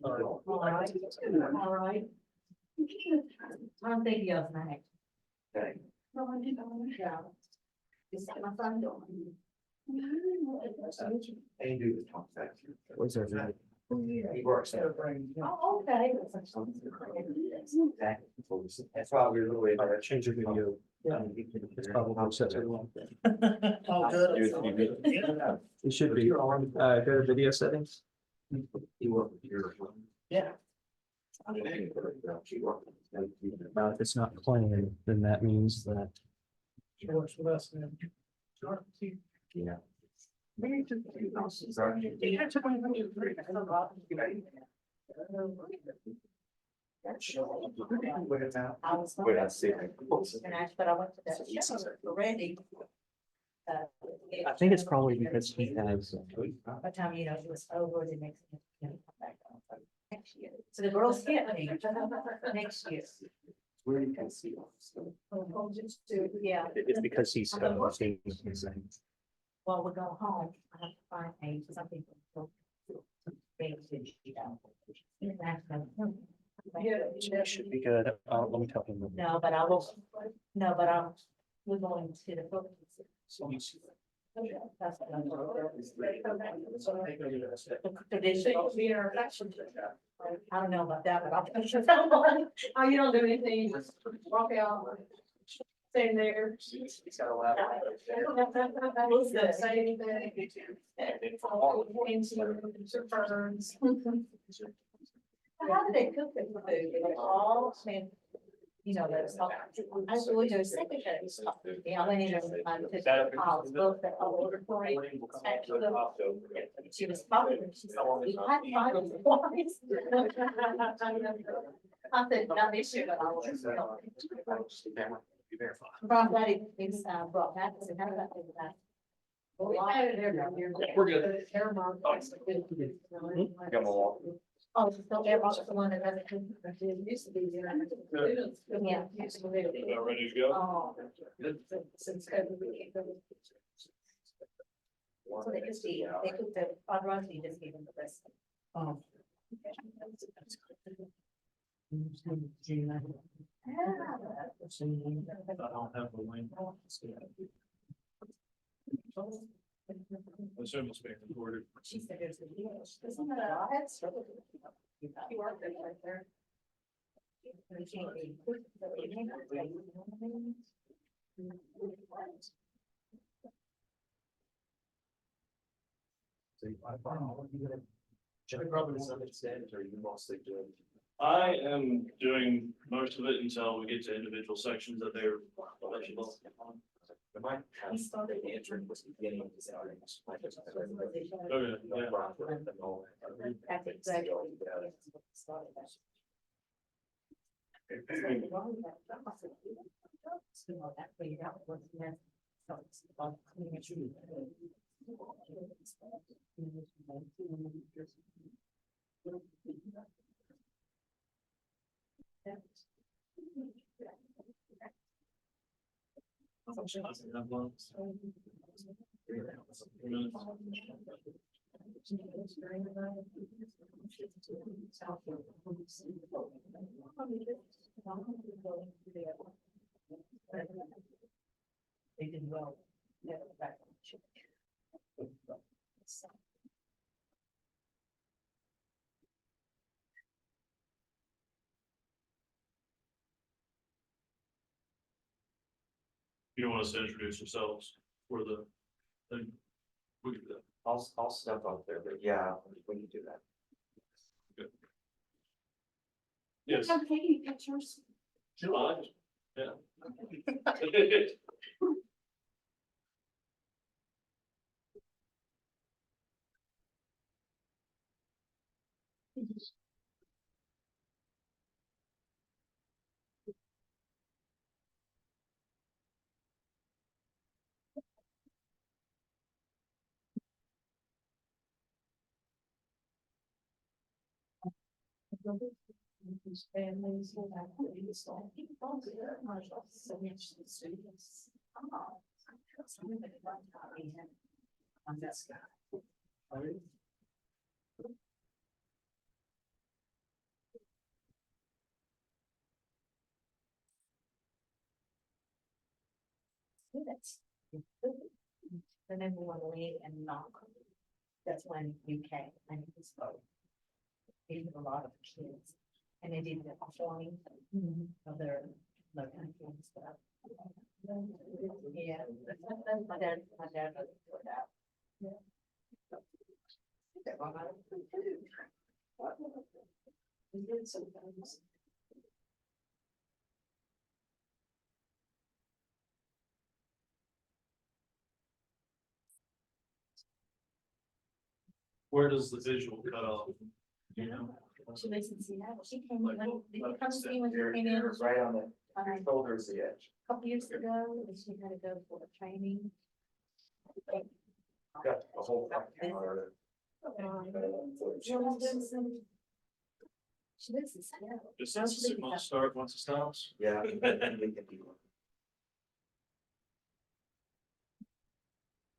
All right. I'm thinking of next. Okay. No, I didn't. Yeah. Is that my front door? They do the top section. What's that? He works there. Oh, okay. Exactly. That's why we were really. Change your video. It's probably set to one. Oh, good. It should be, go to video settings. You work with your. Yeah. If it's not playing, then that means that. She works with us now. Yeah. I was. Wait, I see. But I went to that show already. I think it's probably because he has. By the time, you know, it was over, the next. Come back on next year. So the girls skipped me next year. Where you can see. Yeah. It's because he's. While we go home, I have to find something. It should be good. Let me tell him. No, but I will, no, but we're going to the book. That's what I'm I don't know about that, but I'll. Oh, you don't do anything, you just walk out, stay there. He's got a lot. Say anything. Into ferns. How do they cook the food? They all, I mean, you know, there's, I really do secretaries. Yeah, I went in and took the house, both the laboratory. She was probably, she said, we had five of them twice. I said, not this year, but I was. Brought that, it's, brought that, so how about that? We're good. Oh, so everyone's the one that doesn't. Used to be there. Yeah. Ready to go? Oh. Since COVID, we can't go. So they just eat, they cook the, I'd rather you just give them the rest. Oh. I don't have the link. I assume it's being recorded. She said there's a deal. Isn't that a head start? You worked there right there. Should I probably some extent, or you mostly doing? I am doing most of it until we get to individual sections that they're eligible. My started answering was beginning of the salary. Okay, yeah. That's exactly. They did well. You want us to introduce ourselves for the thing? We can do that. I'll step up there, but yeah, we can do that. Yes. I'm taking pictures. Yeah. Families. Students. On this guy. minutes. And then we want to leave and knock. That's when you came and you spoke. Even a lot of kids. And they did the performing of their country and stuff. Yeah, that's my dad for that. Yeah. We did sometimes. Where does the visual cut off? You know? She lives in Seattle. She came, when, did you come see when you came in? Right on the shoulders, the edge. A couple years ago, and she had to go for a training. Got the whole. Or- She lives in Seattle. Just has to 6 months start once it stops. Yeah. we can do one.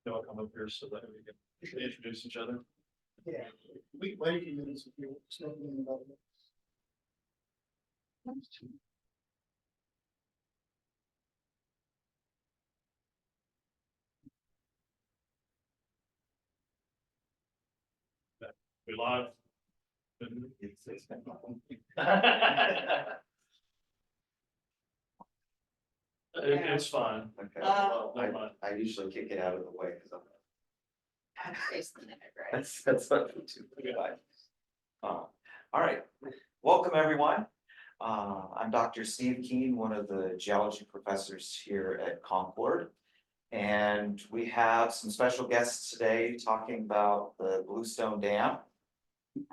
They'll come up here so that we can introduce each other. Yeah. We wait a few minutes if you're smoking about it. We live. It's It's fine. Okay. Never mind. I usually kick it out of the way because I'm. Basically, right? That's not too bad. All right, welcome everyone. I'm Dr. Steve Keene, one of the geology professors here at Concord. And we have some special guests today talking about the Bluestone Dam.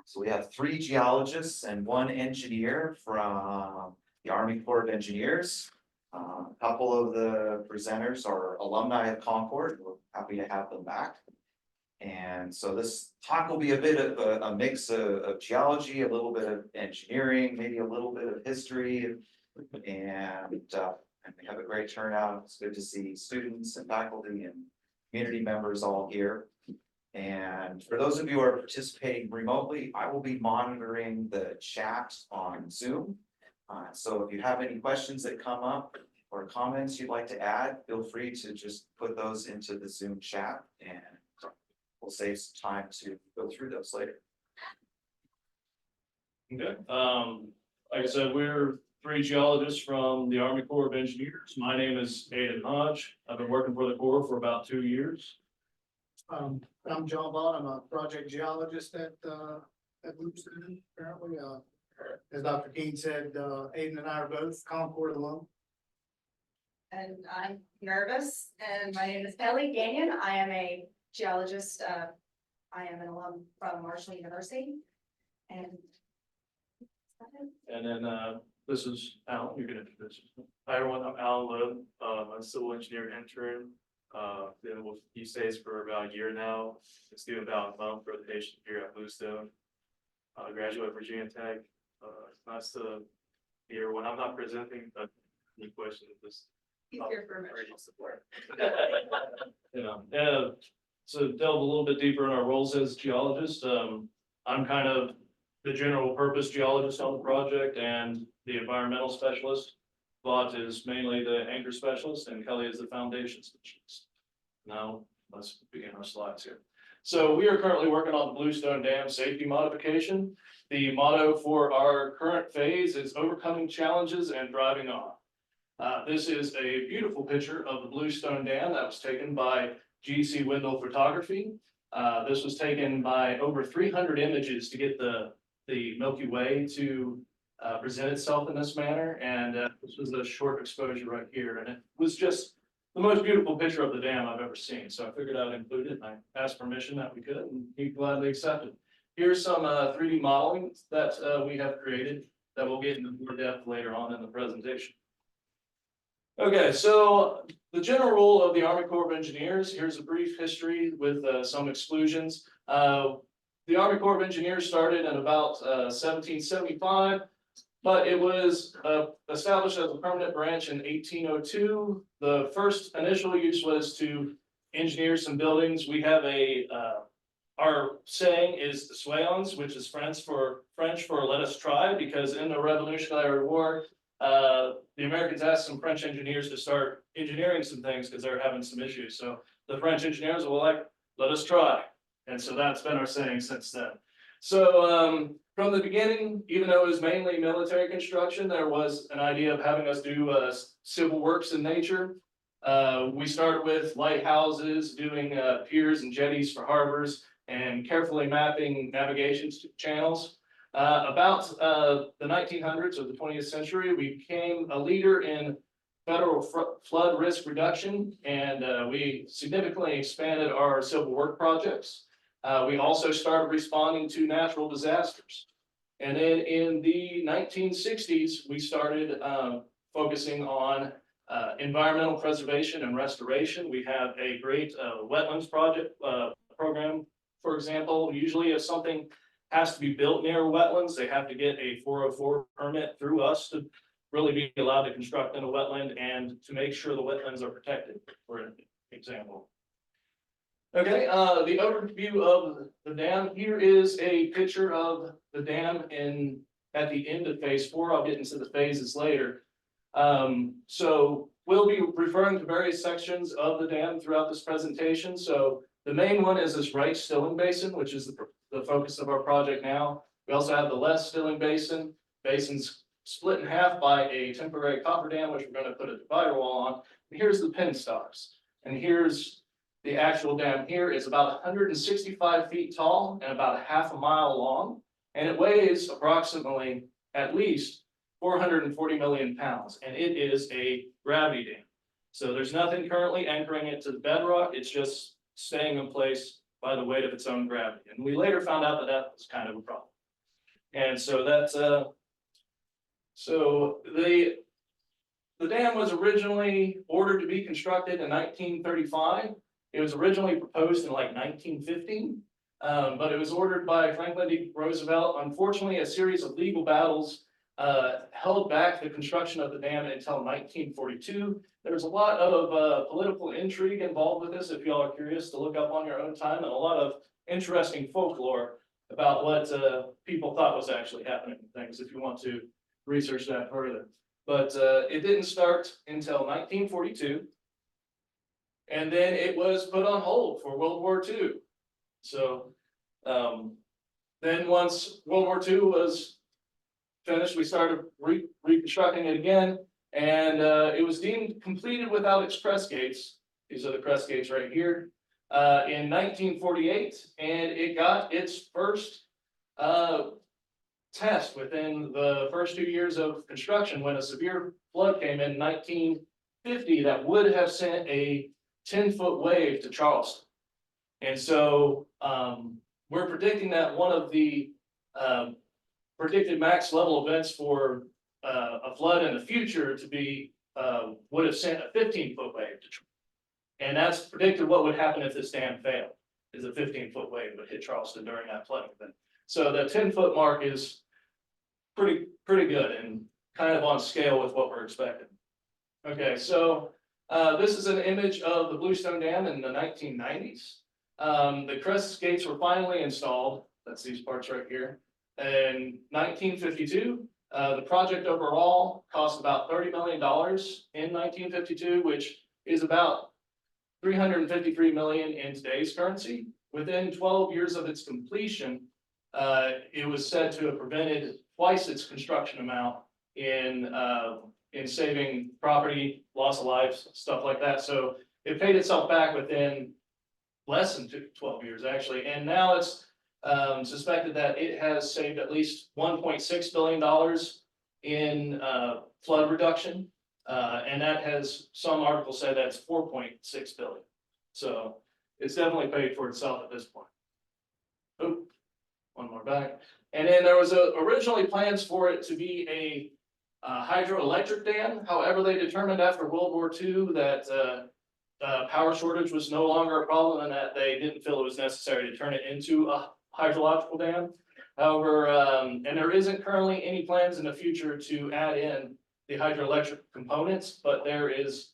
So we have 3 geologists and 1 engineer from the Army Corps of Engineers. A couple of the presenters are alumni of Concord. We're happy to have them back. And so this talk will be a bit of a mix of geology, a little bit of engineering, maybe a little bit of history. And we have a great turnout. It's good to see students and faculty and community members all here. And for those of you who are participating remotely, I will be monitoring the chat on Zoom. So if you have any questions that come up or comments you'd like to add, feel free to just put those into the Zoom chat and we'll save some time to go through those later. Okay, like I said, we're 3 geologists from the Army Corps of Engineers. My name is Aidan Hodge. I've been working for the Corps for about 2 years. I'm John Vaught. I'm a project geologist at Bluestone, apparently. As Dr. Keene said, Aidan and I are both Concord alum. And I'm nervous, and my name is Kelli Gagnon. I am a geologist. I am an alum from Marshall University. And And then this is Alan, you're gonna introduce yourself. Hi everyone, I'm Alan Loeb. I'm a civil engineer intern. Been with USAID for about a year now. It's due about a month for the patient here at Bluestone. Graduate of Virginia Tech. It's nice to be here when I'm not presenting, but any questions, just. he's here for emotional support. So delve a little bit deeper in our roles as geologists. I'm kind of the general purpose geologist on the project and the environmental specialist. Vaught is mainly the anchor specialist and Kelli is the foundation specialist. Now, let's begin our slides here. So we are currently working on the Bluestone Dam safety modification. The motto for our current phase is overcoming challenges and driving on. This is a beautiful picture of the Bluestone Dam that was taken by GC Wendell Photography. This was taken by over 300 images to get the Milky Way to present itself in this manner. And this was a short exposure right here. And it was just the most beautiful picture of the dam I've ever seen. So I figured I'd include it and I asked permission that we could and he gladly accepted. Here's some 3D modeling that we have created that we'll get into more depth later on in the presentation. Okay, so the general role of the Army Corps of Engineers, here's a brief history with some exclusions. The Army Corps of Engineers started in about 1775, but it was established as a permanent branch in 1802. The first initial use was to engineer some buildings. We have our saying is soyons, which is French for let us try, because in the Revolutionary War, the Americans asked some French engineers to start engineering some things because they're having some issues. So the French engineers were like, let us try. And so that's been our saying since then. So from the beginning, even though it was mainly military construction, there was an idea of having us do civil works in nature. We started with lighthouses, doing piers and jetties for harbors, and carefully mapping navigation channels. About the 1900s or the 20th century, we became a leader in federal flood risk reduction, and we significantly expanded our civil work projects. We also started responding to natural disasters. And then in the 1960s, we started focusing on environmental preservation and restoration. We have a great wetlands project program, for example. Usually if something has to be built near wetlands, they have to get a 404 permit through us to really be allowed to construct in a wetland and to make sure the wetlands are protected, for example. Okay, the overview of the dam. Here is a picture of the dam at the end of phase 4. I'll get into the phases later. So we'll be referring to various sections of the dam throughout this presentation. So the main one is this right stilling basin, which is the focus of our project now. We also have the left stilling basin. Basin's split in half by a temporary coffer dam, which we're going to put a divider wall on. And here's the penstocks. And here's the actual dam. Here is about 165 feet tall and about half a mile long. And it weighs approximately at least 440 million pounds. And it is a gravity dam. So there's nothing currently anchoring it to the bedrock. It's just staying in place by the weight of its own gravity. And we later found out that that was kind of a problem. And so that's so the dam was originally ordered to be constructed in 1935. It was originally proposed in like 1915, but it was ordered by Franklin D. Roosevelt. Unfortunately, a series of legal battles held back the construction of the dam until 1942. There was a lot of political intrigue involved with this, if y'all are curious to look up on your own time, and a lot of interesting folklore about what people thought was actually happening to things, if you want to research that further. But it didn't start until 1942, and then it was put on hold for World War II. So then once World War II was finished, we started reconstructing it again, and it was deemed completed without its crest gates. These are the crest gates right here in 1948, and it got its first test within the first 2 years of construction when a severe flood came in 1950 that would have sent a 10-foot wave to Charleston. And so we're predicting that one of the predicted max level events for a flood in the future to be would have sent a 15-foot wave to Charleston. And that's predicted what would happen if this dam failed, is a 15-foot wave would hit Charleston during that flooding event. So the 10-foot mark is pretty good and kind of on scale with what we're expecting. Okay, so this is an image of the Bluestone Dam in the 1990s. The crest gates were finally installed. That's these parts right here. In 1952, the project overall cost about $30 million in 1952, which is about $353 million in today's currency. Within 12 years of its completion, it was said to have prevented twice its construction amount in saving property, loss of lives, stuff like that. So it paid itself back within less than 12 years, actually. And now it's suspected that it has saved at least $1.6 billion in flood reduction. And that has, some articles say that's 4.6 billion. So it's definitely paid for itself at this point. Oop, one more back. And then there was originally plans for it to be a hydroelectric dam. However, they determined after World War II that power shortage was no longer a problem and that they didn't feel it was necessary to turn it into a hydrological dam. However, and there isn't currently any plans in the future to add in the hydroelectric components, but there is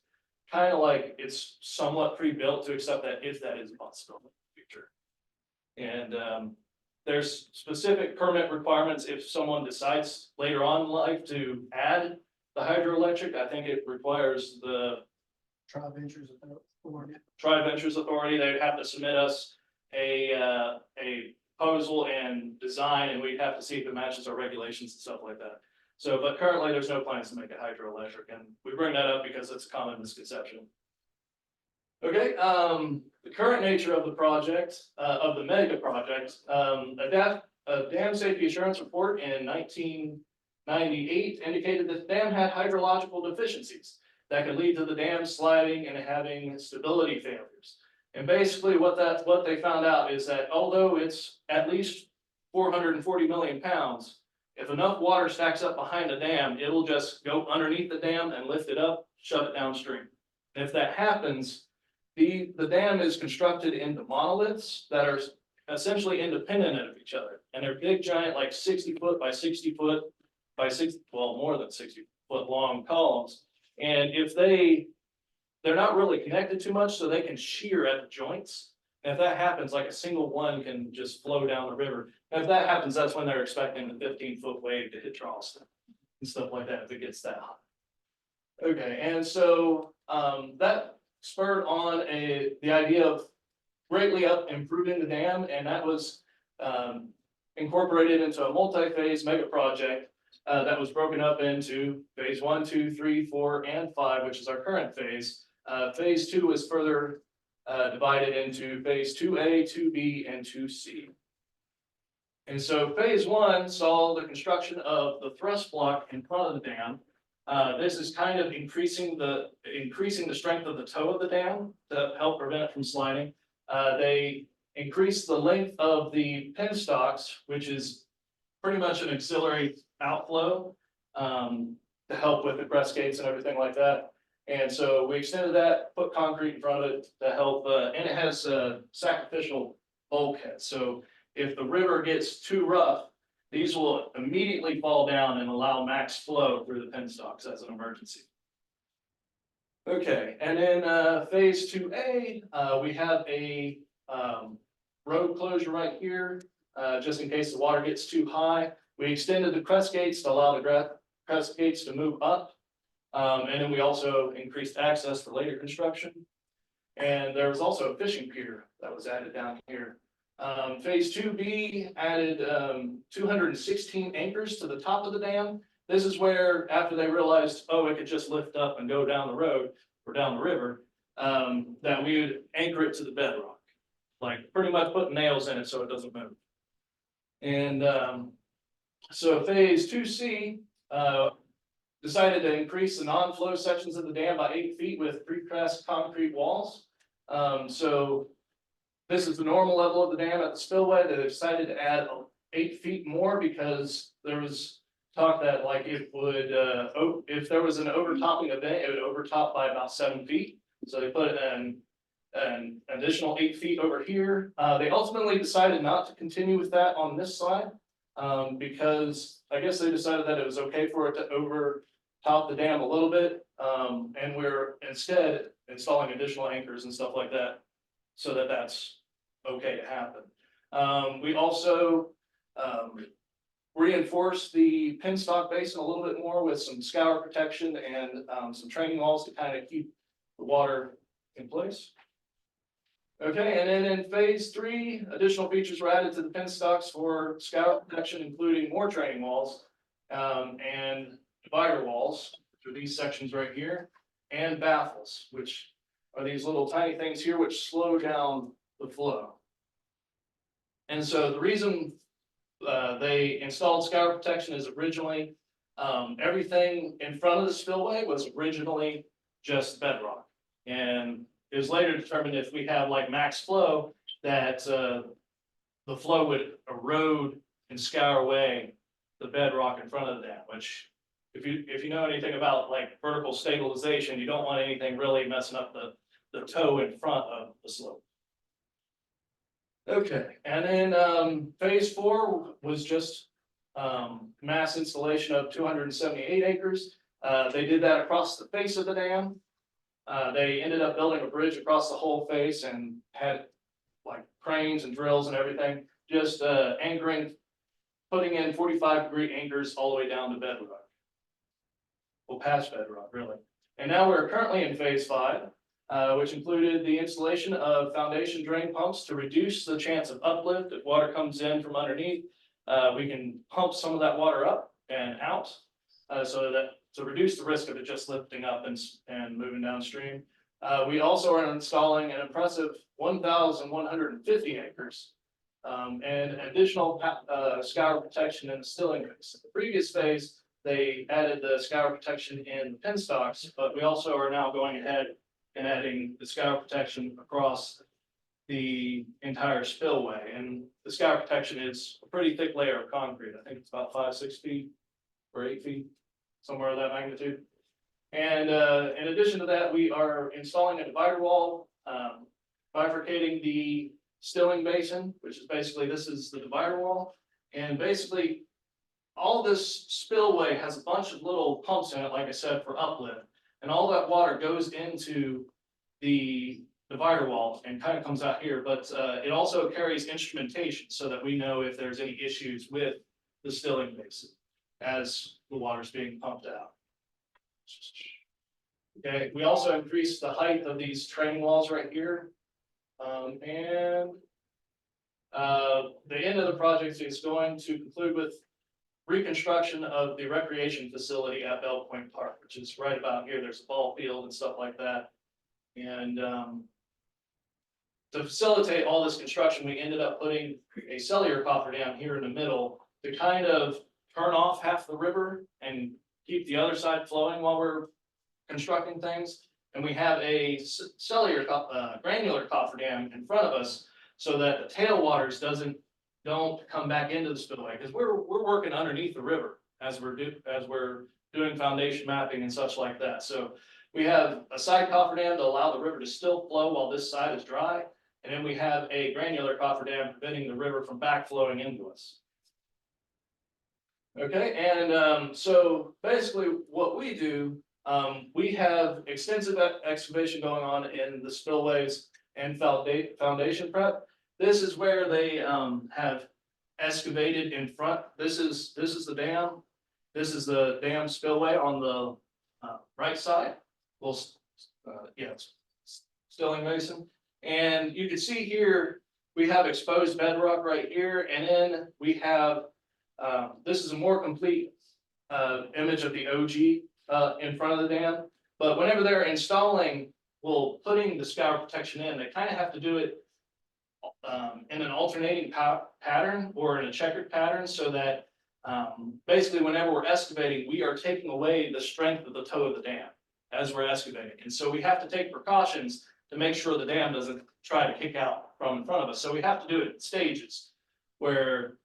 kind of like it's somewhat pre-built to accept that if that is a possibility in the future. And there's specific permit requirements if someone decides later on in life to add the hydroelectric, I think it requires the Tri Ventures Authority. Tri-Ventures Authority, they'd have to submit us a proposal and design, and we'd have to see if it matches our regulations and stuff like that. So, but currently, there's no plans to make it hydroelectric, and we bring that up because it's a common misconception. Okay, the current nature of the project, of the mega project, a dam safety assurance report in 1998 indicated that the dam had hydrological deficiencies that could lead to the dam sliding and having stability failures. And basically what they found out is that although it's at least 440 million pounds, if enough water stacks up behind the dam, it'll just go underneath the dam and lift it up, shove it downstream. And if that happens, the dam is constructed into monoliths that are essentially independent of each other. And they're big, giant, like 60 foot by 60 foot by 60, well, more than 60 foot long columns. And if they're not really connected too much, so they can shear at the joints. And if that happens, like a single one can just flow down the river. And if that happens, that's when they're expecting the 15-foot wave to hit Charleston and stuff like that, if it gets that high. Okay, and so that spurred on the idea of greatly improving the dam, and that was incorporated into a multi-phase mega project that was broken up into phase 1, 2, 3, 4, and 5, which is our current phase. Phase 2 was further divided into phase 2A, 2B, and 2C. And so phase 1 saw the construction of the thrust block in front of the dam. This is kind of increasing the strength of the toe of the dam to help prevent it from sliding. They increased the length of the penstocks, which is pretty much an auxiliary outflow to help with the crest gates and everything like that. And so we extended that, put concrete in front of it to help, and it has sacrificial bulkheads. So if the river gets too rough, these will immediately fall down and allow max flow through the penstocks as an emergency. Okay, and then phase 2A, we have a road closure right here, just in case the water gets too high. We extended the crest gates to allow the crest gates to move up. And then we also increased access for later construction. And there was also a fishing pier that was added down here. Phase 2B added 216 anchors to the top of the dam. This is where, after they realized, oh, it could just lift up and go down the road or down the river, that we would anchor it to the bedrock, like pretty much put nails in it so it doesn't move. And so phase 2C decided to increase the non-flow sections of the dam by 8 feet with precast concrete walls. So this is the normal level of the dam at the spillway. They decided to add 8 feet more because there was talk that like it would, if there was an overtopping event, it would overtop by about 7 feet. So they put an additional 8 feet over here. They ultimately decided not to continue with that on this side because I guess they decided that it was okay for it to overtop the dam a little bit. And we're instead installing additional anchors and stuff like that so that that's okay to happen. We also reinforced the penstock basin a little bit more with some scour protection and some training walls to kind of keep the water in place. Okay, and then in phase 3, additional features were added to the penstocks for scour protection, including more training walls and divider walls, which are these sections right here, and baffles, which are these little tiny things here which slow down the flow. And so the reason they installed scour protection is originally everything in front of the spillway was originally just bedrock. And it was later determined if we have like max flow that the flow would erode and scour away the bedrock in front of the dam, which if you know anything about like vertical stabilization, you don't want anything really messing up the toe in front of the slope. Okay, and then phase 4 was just mass installation of 278 acres. They did that across the face of the dam. They ended up building a bridge across the whole face and had like cranes and drills and everything, just anchoring, putting in 45-degree anchors all the way down to bedrock. well, past bedrock, really. And now we're currently in phase 5, which included the installation of foundation drain pumps to reduce the chance of uplift. If water comes in from underneath, we can pump some of that water up and out, so that to reduce the risk of it just lifting up and moving downstream. We also are installing an impressive 1,150 acres and additional scour protection in the stilling base. In the previous phase, they added the scour protection in the penstocks, but we also are now going ahead and adding the scour protection across the entire spillway. And the scour protection is a pretty thick layer of concrete. I think it's about 5-6 feet or 8 feet, somewhere of that magnitude. And in addition to that, we are installing a divider wall, bifurcating the stilling basin, which is basically, this is the divider wall. And basically, all this spillway has a bunch of little pumps in it, like I said, for uplift. And all that water goes into the divider wall and kind of comes out here, but it also carries instrumentation so that we know if there's any issues with the stilling basin as the water's being pumped out. Okay, we also increased the height of these training walls right here. The end of the project is going to conclude with reconstruction of the recreation facility at Bell Point Park, which is right about here. There's a ball field and stuff like that. And to facilitate all this construction, we ended up putting a cellular cofferdam here in the middle to kind of turn off half the river and keep the other side flowing while we're constructing things. And we have a cellular granular cofferdam in front of us so that the tailwaters don't come back into the spillway, because we're working underneath the river as we're doing foundation mapping and such like that. So we have a side cofferdam to allow the river to still flow while this side is dry, and then we have a granular cofferdam preventing the river from backflowing into us. Okay, and so basically what we do, we have extensive excavation going on in the spillways and foundation prep. This is where they have excavated in front. This is the dam. This is the dam spillway on the right side. Well, yeah, it's stilling basin. And you can see here, we have exposed bedrock right here. And then we have, this is a more complete image of the OG in front of the dam. But whenever they're installing, well, putting the scour protection in, they kind of have to do it in an alternating pattern or in a checkered pattern, so that basically whenever we're excavating, we are taking away the strength of the toe of the dam as we're excavating. And so we have to take precautions to make sure the dam doesn't try to kick out from in front of us. So we have to do it in stages, where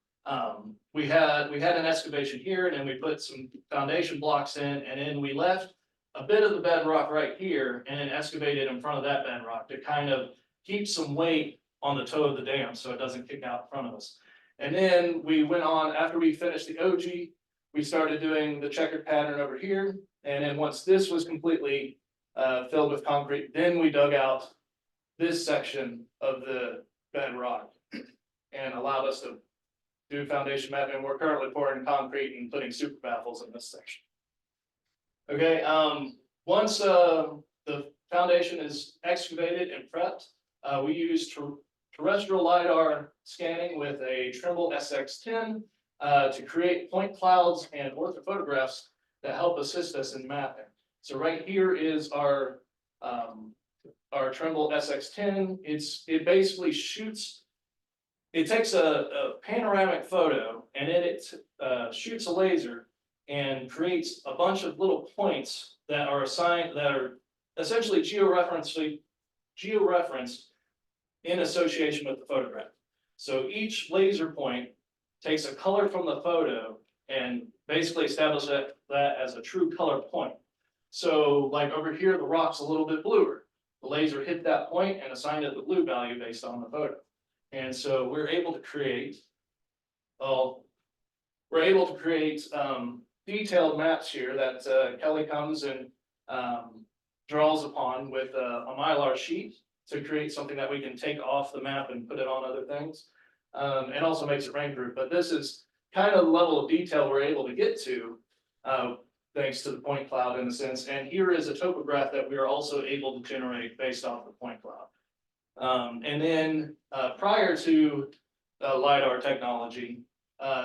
we had an excavation here, and then we put some foundation blocks in, and then we left a bit of the bedrock right here and then excavated in front of that bedrock to kind of keep some weight on the toe of the dam so it doesn't kick out in front of us. And then we went on, after we finished the OG, we started doing the checkered pattern over here. And then once this was completely filled with concrete, then we dug out this section of the bedrock and allowed us to do foundation mapping. We're currently pouring concrete and putting super baffles in this section. Okay, once the foundation is excavated and prepped, we use terrestrial LiDAR scanning with a Trimble SX10 to create point clouds and orthophotographs that help assist us in mapping. So right here is our Trimble SX10. It basically shoots, it takes a panoramic photo, and then it shoots a laser and creates a bunch of little points that are assigned, that are essentially georeferenced in association with the photograph. So each laser point takes a color from the photo and basically establishes that as a true color point. So like over here, the rock's a little bit bluer. The laser hit that point and assigned it the blue value based on the photo. And so we're able to create, detailed maps here that Kelli comes and draws upon with a Mylar sheet to create something that we can take off the map and put it on other things. And also makes it rain proof. But this is kind of the level of detail we're able to get to thanks to the point cloud in a sense. And here is a topograph that we are also able to generate based off the point cloud. And then prior to LiDAR technology,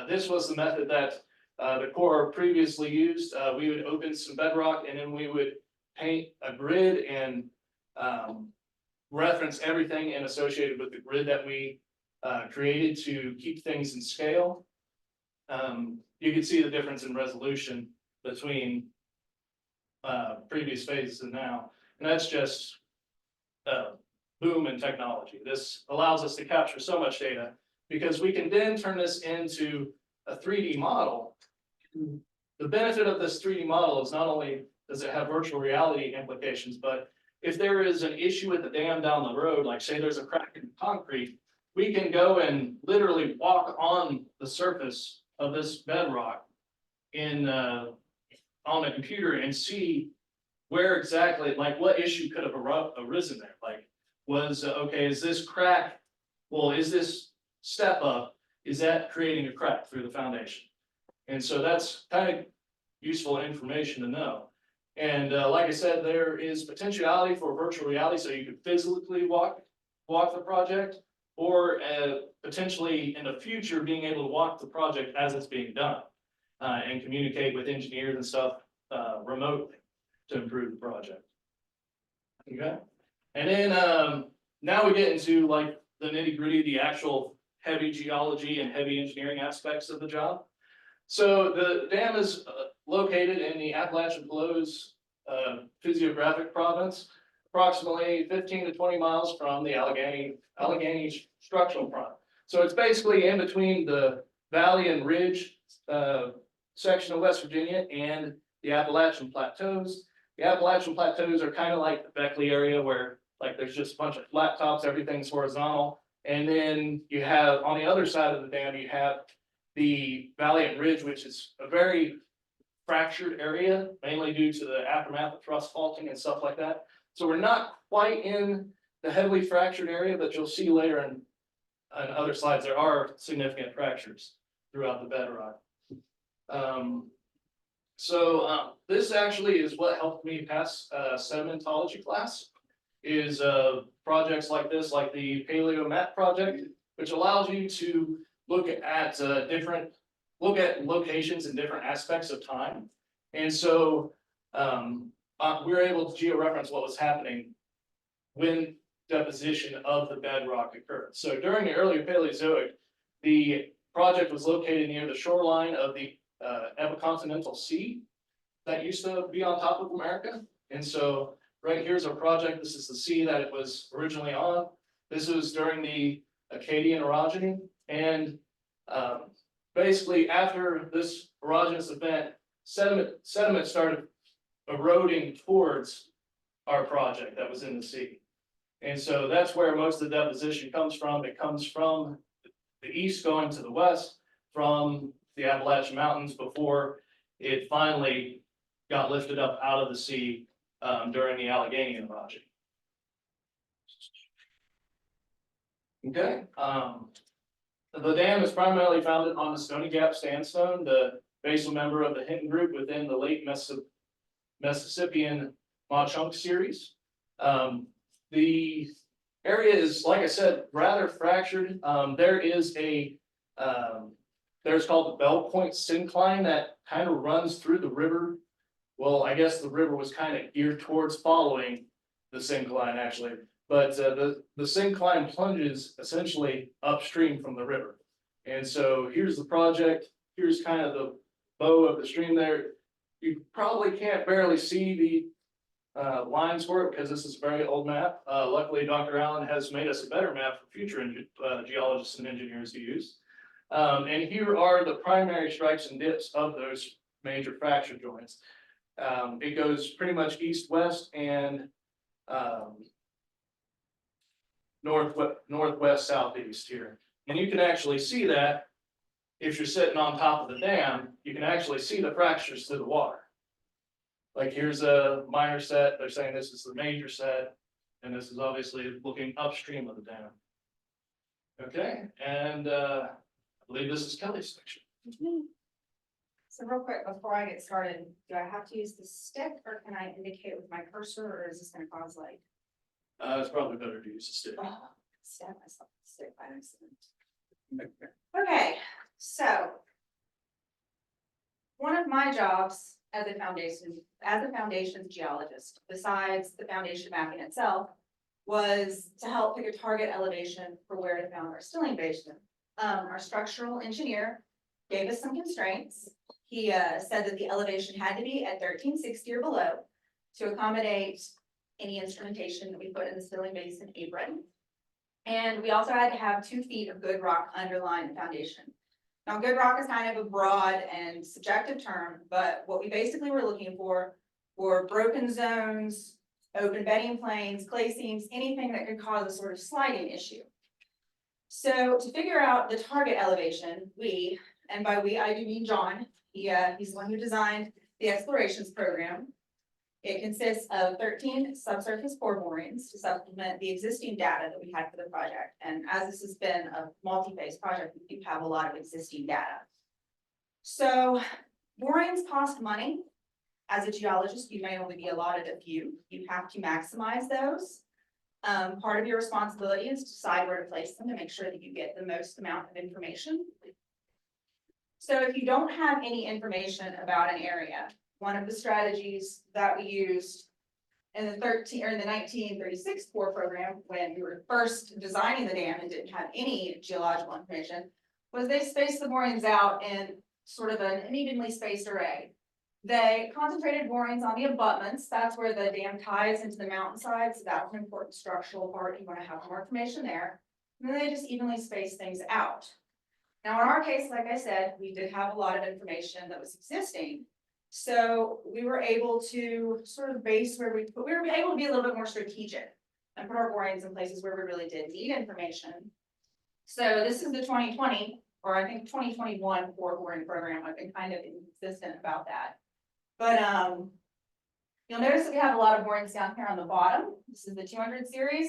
this was the method that the Corps previously used. We would open some bedrock and then we would paint a grid and reference everything and associated with the grid that we created to keep things in scale. You can see the difference in resolution between previous phases and now, and that's just boom in technology. This allows us to capture so much data because we can then turn this into a 3D model. The benefit of this 3D model is not only does it have virtual reality implications, but if there is an issue with the dam down the road, like say there's a crack in concrete, we can go and literally walk on the surface of this bedrock in on a computer and see where exactly, like what issue could have arisen there. Like was, okay, is this crack, well, is this step up, is that creating a crack through the foundation? And so that's kind of useful information to know. And like I said, there is potentiality for virtual reality, so you could physically walk the project, or potentially in the future being able to walk the project as it's being done and communicate with engineers and stuff remotely to improve the project. Okay, and then now we get into like the nitty gritty, the actual heavy geology and heavy engineering aspects of the job. So the dam is located in the Appalachian Flows physiographic province, approximately 15 to 20 miles from the Allegheny structural front. So it's basically in between the Valley and Ridge section of West Virginia and the Appalachian Plateaus. The Appalachian Plateaus are kind of like the Beckley area where like there's just a bunch of flat tops, everything's horizontal. And then you have on the other side of the dam, you have the Valley and Ridge, which is a very fractured area, mainly due to the aftermath of thrust faulting and stuff like that. So we're not quite in the heavily fractured area, but you'll see later in other slides, there are significant fractures throughout the bedrock. This actually is what helped me pass sedimentology class, is projects like this, like the Paleo Map project, which allows you to look at locations in different aspects of time. And so we were able to georeference what was happening when deposition of the bedrock occurred. So during the early Paleozoic, the project was located near the shoreline of the epicontinental sea that used to be on top of America. And so right here's our project. This is the sea that it was originally on. This was during the Akkadian orogeny. And basically after this erogenous event, sediment started eroding towards our project that was in the sea. And so that's where most of the deposition comes from. It comes from the east going to the west from the Appalachian Mountains before it finally got lifted up out of the sea during the Alleghenian orogeny. Okay. The dam is primarily founded on the Stony Gap sandstone, the basal member of the Hinton group within the late Mississippian Mauch-Chunk series. The area is, like I said, rather fractured. There is there's called the Bell Point syncline that kind of runs through the river. Well, I guess the river was kind of geared towards following the syncline actually, but the syncline plunges essentially upstream from the river. And so here's the project. Here's kind of the bow of the stream there. You probably can't barely see the lines for it because this is a very old map. Luckily, Dr. Allen has made us a better map for future geologists and engineers to use. And here are the primary strikes and dips of those major fracture joints. It goes pretty much east-west and northwest, southeast here. And you can actually see that if you're sitting on top of the dam, you can actually see the fractures through the water. Like here's a minor set, they're saying this is the major set, and this is obviously looking upstream of the dam. Okay, and I believe this is Kelly's section. So real quick, before I get started, do I have to use the stick or can I indicate with my cursor or is this gonna cause like, It's probably better to use a stick. oh, stab myself with the stick by accident. Okay, so. One of my jobs as a foundation's geologist, besides the foundation mapping itself, was to help pick a target elevation for where to found our stilling basin. Our structural engineer gave us some constraints. He said that the elevation had to be at 1360 or below to accommodate any instrumentation that we put in the stilling basin apron. And we also had to have 2 feet of good rock underlying the foundation. Now, good rock is kind of a broad and subjective term, but what we basically were looking for were broken zones, open bedding planes, clay seams, anything that could cause a sort of sliding issue. So to figure out the target elevation, we, and by we, I do mean John, he's the one who designed the explorations program. It consists of 13 subsurface core borings to supplement the existing data that we had for the project. And as this has been a multi-phase project, we do have a lot of existing data. So borings cost money. As a geologist, you may only be allotted a few. You have to maximize those. Part of your responsibility is to decide where to place them to make sure that you get the most amount of information. So if you don't have any information about an area, one of the strategies that we used in the 1936 core program, when we were first designing the dam and didn't have any geological information, was they spaced the borings out in sort of an unevenly spaced array. They concentrated borings on the abutments. That's where the dam ties into the mountainside. So that was an important structural part. You want to have more information there. And then they just evenly spaced things out. Now, in our case, like I said, we did have a lot of information that was existing. So we were able to sort of base where we were able to be a little bit more strategic and put our borings in places where we really did need information. So this is the 2020, or I think 2021 core boring program. I've been kind of inconsistent about that. But you'll notice that we have a lot of borings down here on the bottom. This is the 200 series.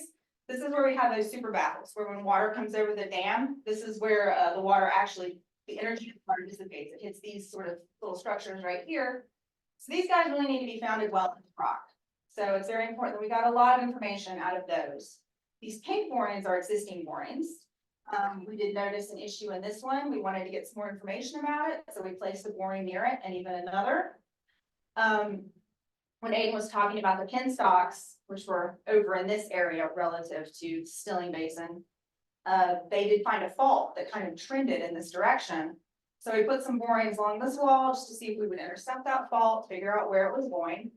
This is where we have those super baffles, where when water comes over the dam, this is where the water actually, the energy of the water dissipates. It hits these sort of little structures right here. So these guys really need to be founded well in the rock. So it's very important that we got a lot of information out of those. These pink borings are existing borings. We did notice an issue in this one. We wanted to get some more information about it. So we placed a boring near it and even another. When Aidan was talking about the pin stocks, which were over in this area relative to Stilling Basin, they did find a fault that kind of trended in this direction. So we put some borings along this wall just to see if we would intercept that fault, figure out where it was going.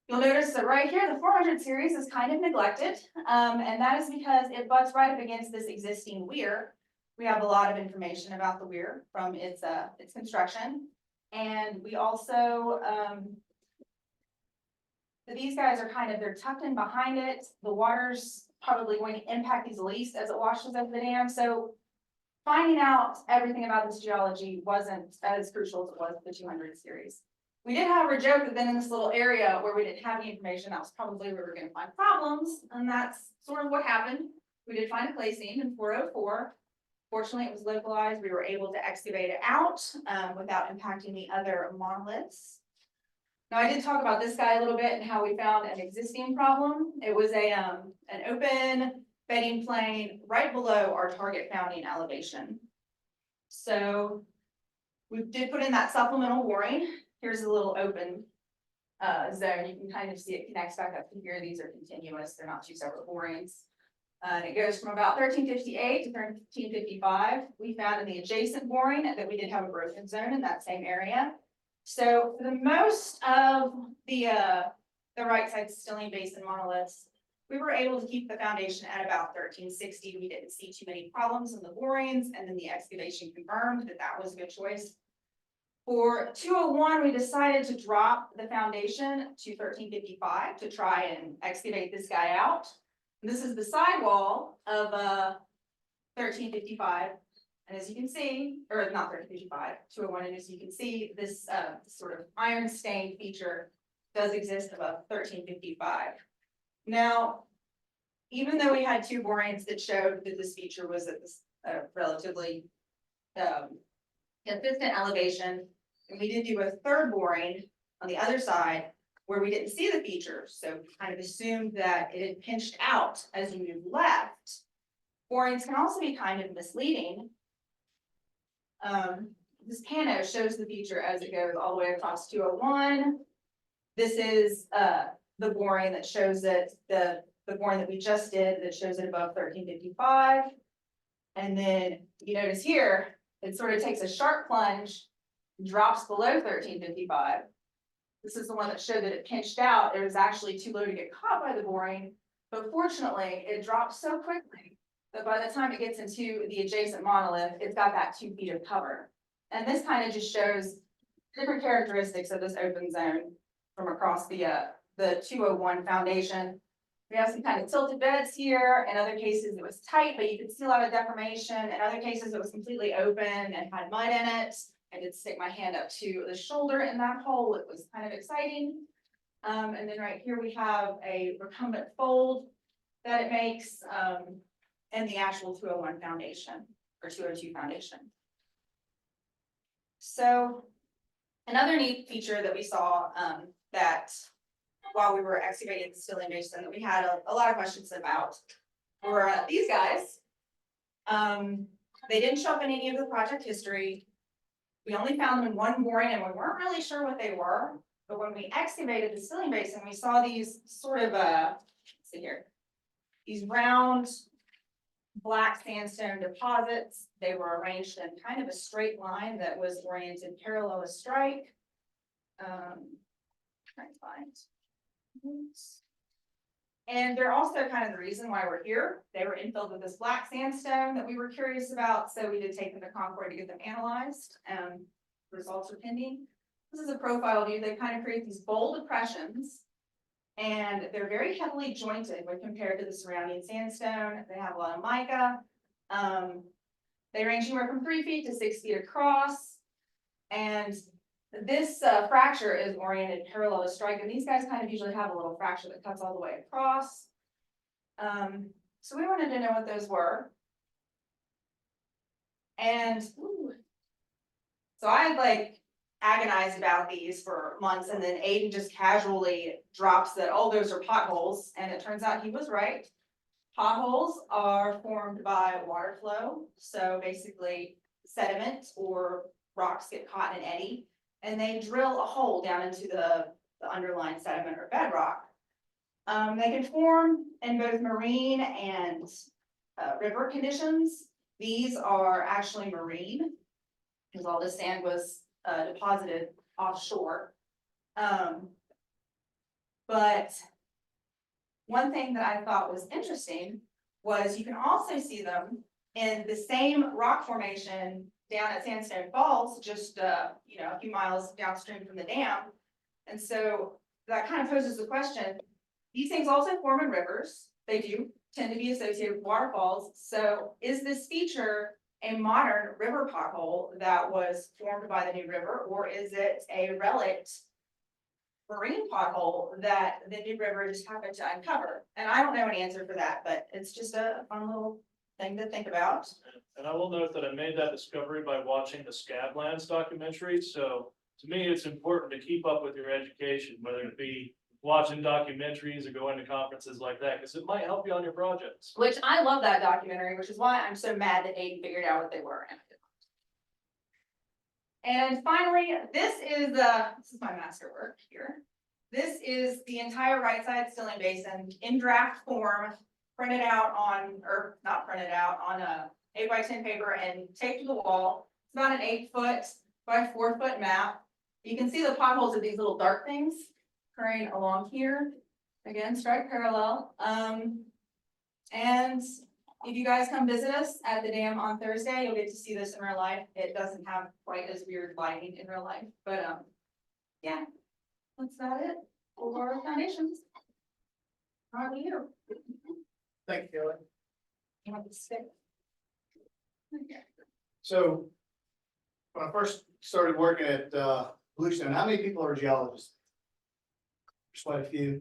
You'll notice that right here, the 400 series is kind of neglected, and that is because it butts right up against this existing weir. We have a lot of information about the weir from its construction, and we also these guys are they're tucked in behind it. The water's probably going to impact these least as it washes over the dam. So finding out everything about this geology wasn't as crucial as it was the 200 series. We did have a joke that then in this little area where we didn't have any information, that was probably where we were going to find problems. And that's sort of what happened. We did find a clay seam in 404. Fortunately, it was localized. We were able to excavate it out without impacting the other monoliths. Now, I did talk about this guy a little bit and how we found an existing problem. It was an open bedding plane right below our target founding elevation. So we did put in that supplemental boring. Here's a little open zone. You can kind of see it connects back up to here. These are continuous. They're not two separate borings. And it goes from about 1358 to 1355. We found in the adjacent boring that we did have a broken zone in that same area. So for the most of the right side Stilling Basin monoliths, we were able to keep the foundation at about 1360. We didn't see too many problems in the borings, and then the excavation confirmed that that was a good choice. For 201, we decided to drop the foundation to 1355 to try and excavate this guy out. And this is the sidewall of 1355. And as you can see, or not 1355, 201, and as you can see, this sort of iron stained feature does exist above 1355. Now, even though we had two borings that showed that this feature was at this relatively consistent elevation, And we did do a third boring on the other side where we didn't see the feature, so we kind of assumed that it had pinched out as you moved left. Borings can also be kind of misleading. This pano shows the feature as it goes all the way across 201. This is the boring that shows it, the boring that we just did that shows it above 1355. And then you notice here, it sort of takes a sharp plunge, drops below 1355. This is the one that showed that it pinched out. It was actually too low to get caught by the boring, but fortunately it dropped so quickly that by the time it gets into the adjacent monolith, it's got that 2 feet of cover. And this kind of just shows different characteristics of this open zone from across the 201 foundation. We have some kind of tilted beds here. In other cases, it was tight, but you could see a lot of deformation. In other cases, it was completely open and had mud in it. I did stick my hand up to the shoulder in that hole. It was kind of exciting. And then right here, we have a recumbent fold that it makes in the actual 201 foundation or 202 foundation. So another neat feature that we saw that while we were excavating the Stilling Basin that we had a lot of questions about were these guys. They didn't show up in any of the project history. We only found them in one boring and we weren't really sure what they were. But when we excavated the Stilling Basin, we saw these sort of, let's see here, these round black sandstone deposits. They were arranged in kind of a straight line that was oriented parallel to strike. Trying to find. And they're also kind of the reason why we're here. They were infilled with this black sandstone that we were curious about, so we did take them to Concord to get them analyzed. Results are pending. This is a profile view. They kind of create these bold depressions, and they're very heavily jointed when compared to the surrounding sandstone. They have a lot of mica. They range anywhere from 3 feet to 6 feet across, and this fracture is oriented parallel to strike, and these guys kind of usually have a little fracture that cuts all the way across. So we wanted to know what those were. And so I had like agonized about these for months, and then Aidan just casually drops that, oh, those are potholes, and it turns out he was right. Potholes are formed by water flow, so basically sediment or rocks get caught in an eddy, and they drill a hole down into the underlying sediment or bedrock. They can form in both marine and river conditions. These are actually marine, because all this sand was deposited offshore. But one thing that I thought was interesting was you can also see them in the same rock formation down at Sandstone Falls, just a few miles downstream from the dam. And so that kind of poses the question, these things also form in rivers. They do tend to be associated with waterfalls. So is this feature a modern river pothole that was formed by the new river, or is it a relict marine pothole that the new river just happened to uncover? And I don't know an answer for that, but it's just a fun little thing to think about. And I will note that I made that discovery by watching the Scablands documentary. So to me, it's important to keep up with your education, whether it be watching documentaries or going to conferences like that, because it might help you on your projects. Which I love that documentary, which is why I'm so mad that Aidan figured out what they were. And finally, this is my masterwork here. This is the entire right side Stilling Basin in draft form, printed out on, or not printed out, on a 8x10 paper and taped to the wall. It's about an 8 foot by 4 foot map. You can see the potholes of these little dark things occurring along here. Again, strike parallel. And if you guys come visit us at the dam on Thursday, you'll get to see this in real life. It doesn't have quite as weird lighting in real life, but yeah, that's about it for our foundations. How are you? Thank you, Kelly. You have to stick. So when I first started working at Bluestone, how many people are geologists? There's quite a few.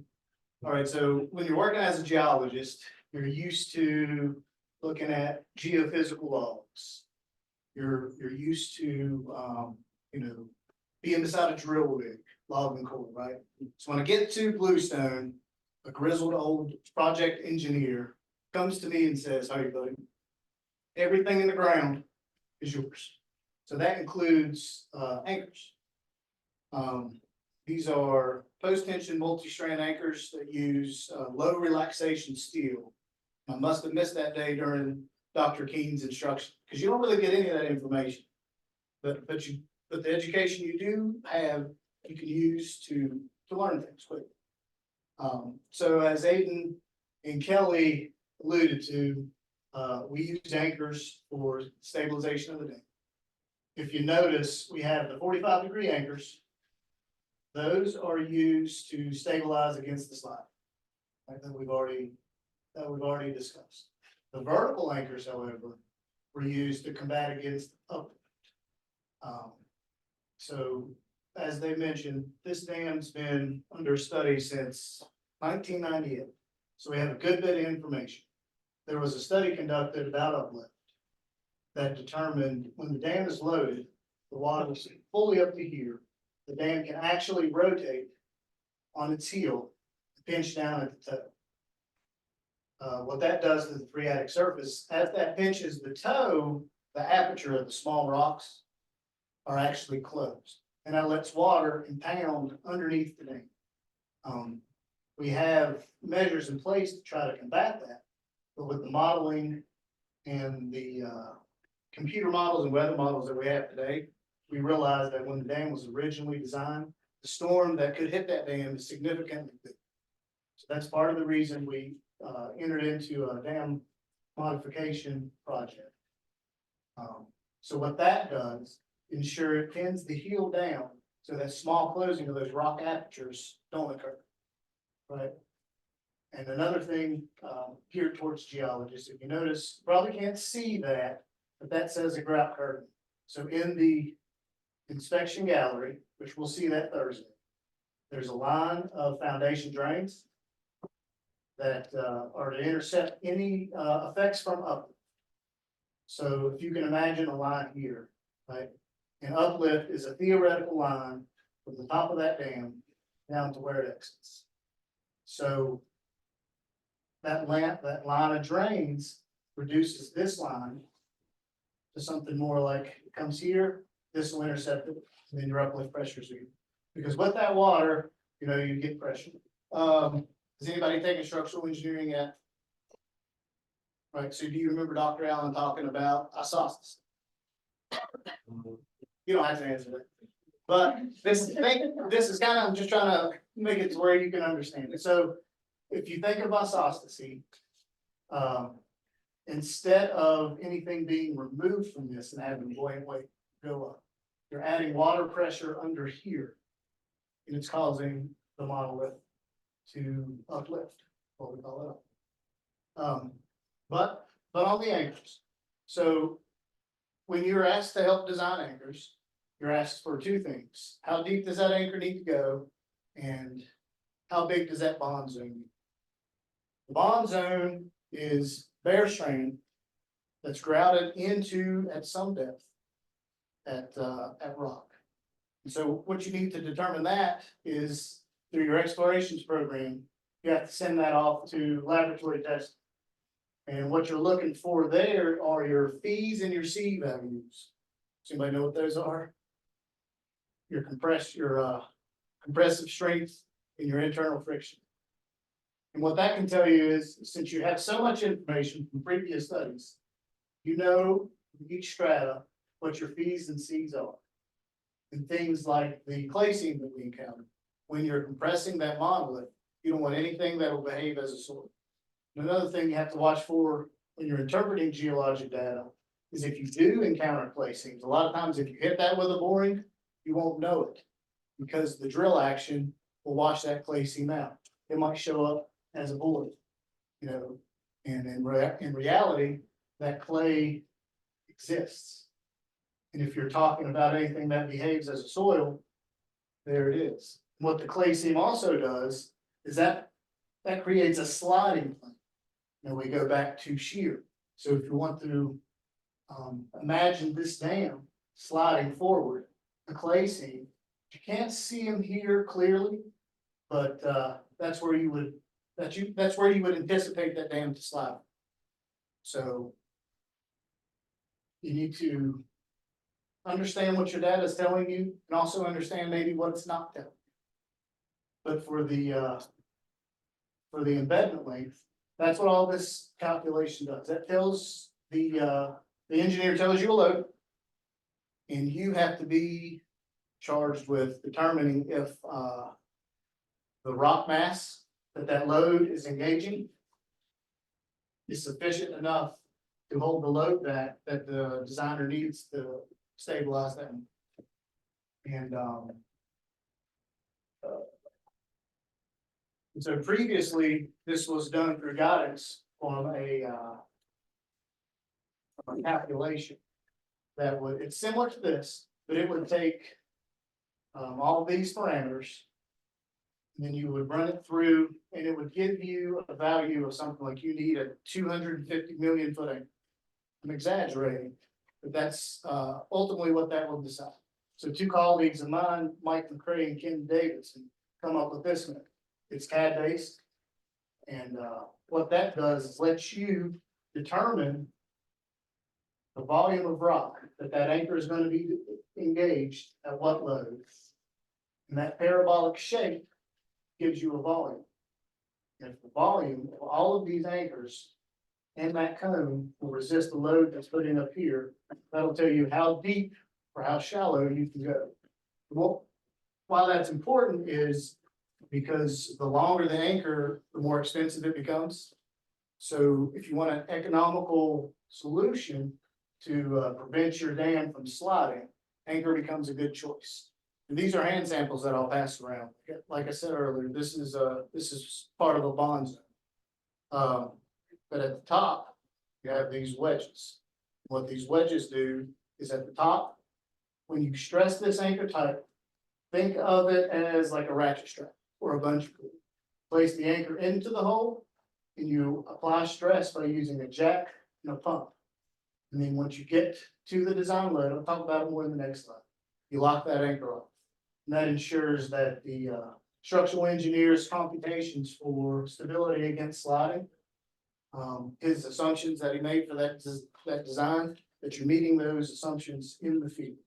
All right, so when you're working as a geologist, you're used to looking at geophysical logs. You're used to being beside a drill rig, logging coal, right? So when I get to Bluestone, a grizzled old project engineer comes to me and says, "How you buddy? Everything in the ground is yours." So that includes anchors. These are post-tension multi-strand anchors that use low relaxation steel. I must have missed that day during Dr. Keen's instruction, because you don't really get any of that information. But the education you do have, you can use to learn things quickly. So as Aidan and Kelli alluded to, we use anchors for stabilization of the dam. If you notice, we have the 45-degree anchors. Those are used to stabilize against the slide, like that we've already discussed. The vertical anchors, however, were used to combat against uplift. So as they mentioned, this dam's been under study since 1998. So we have a good bit of information. There was a study conducted about uplift that determined when the dam is loaded, the water is fully up to here. The dam can actually rotate on its heel, pinch down at the toe. What that does to the phreatic surface, as that pinches the toe, the aperture of the small rocks are actually closed. And that lets water impound underneath the dam. We have measures in place to try to combat that, but with the modeling and the computer models and weather models that we have today, we realized that when the dam was originally designed, the storm that could hit that dam is significantly big. So that's part of the reason we entered into a dam modification project. So what that does, ensure it pins the heel down so that small closing of those rock apertures don't occur. Right. And another thing geared towards geologists, if you notice, probably can't see that, but that says a grout curtain. So in the inspection gallery, which we'll see that Thursday, there's a line of foundation drains that are to intercept any effects from uplift. So if you can imagine a line here, right? And uplift is a theoretical line from the top of that dam down to where it exits. So that line of drains reduces this line to something more like it comes here, this will intercept it, and then your uplift pressures are. Because with that water, you get pressure. Has anybody taken structural engineering yet? Right, so do you remember Dr. Allen talking about isostasy? You don't have to answer that. But this is kind of, I'm just trying to make it to where you can understand it. So if you think of isostasy, instead of anything being removed from this and having the buoyant weight go up, you're adding water pressure under here. And it's causing the monolith to uplift, what we call it up. But on the anchors. So when you're asked to help design anchors, you're asked for two things. How deep does that anchor need to go? And how big does that bond zone need? The bond zone is bare strand that's grouted into at some depth at rock. And so what you need to determine that is through your explorations program, you have to send that off to laboratory testing. And what you're looking for there are your fees and your C values. Does anybody know what those are? Your compressive strength and your internal friction. And what that can tell you is, since you have so much information from previous studies, each strata what your fees and Cs are. And things like the clay seam that we encountered. When you're compressing that monolith, you don't want anything that will behave as a soil. And another thing you have to watch for when you're interpreting geologic data is if you do encounter clay seams. A lot of times if you hit that with a boring, you won't know it because the drill action will wash that clay seam out. It might show up as a void, and in reality, that clay exists. And if you're talking about anything that behaves as a soil, there it is. What the clay seam also does is that creates a sliding plane. And we go back to shear. So if you want to imagine this dam sliding forward, the clay seam You can't see them here clearly, but that's where you would, that's where you would anticipate that dam to slide. So you need to understand what your data is telling you and also understand maybe what it's not telling. But for the embedment length, that's what all this calculation does. That tells the engineer tells you a load. And you have to be charged with determining if the rock mass that load is engaging is sufficient enough to hold the load back that the designer needs to stabilize that. And so previously, this was done through guidance on a calculation that would, it's similar to this, but it would take all these parameters. And then you would run it through and it would give you a value of something like you need a 250 million foot anchor. I'm exaggerating, but that's ultimately what that will decide. So two colleagues of mine, Mike McCray and Ken Davidson, come up with this one. It's CAD based. And what that does is lets you determine the volume of rock that anchor is going to be engaged at what load. And that parabolic shape gives you a volume. And if the volume of all of these anchors and that cone will resist the load that's put in up here, that'll tell you how deep or how shallow you can go. Well, why that's important is because the longer the anchor, the more expensive it becomes. So if you want an economical solution to prevent your dam from sliding, anchor becomes a good choice. And these are hand samples that I'll pass around. Like I said earlier, this is part of a bond zone. But at the top, you have these wedges. What these wedges do is at the top, when you stress this anchor type, think of it as like a ratchet strap or a bunch cord. Place the anchor into the hole and you apply stress by using a jack and a pump. And then once you get to the design load, I'll talk about it more in the next slide, you lock that anchor off. And that ensures that the structural engineer's computations for stability against sliding, his assumptions that he made for that design, that you're meeting those assumptions in the field.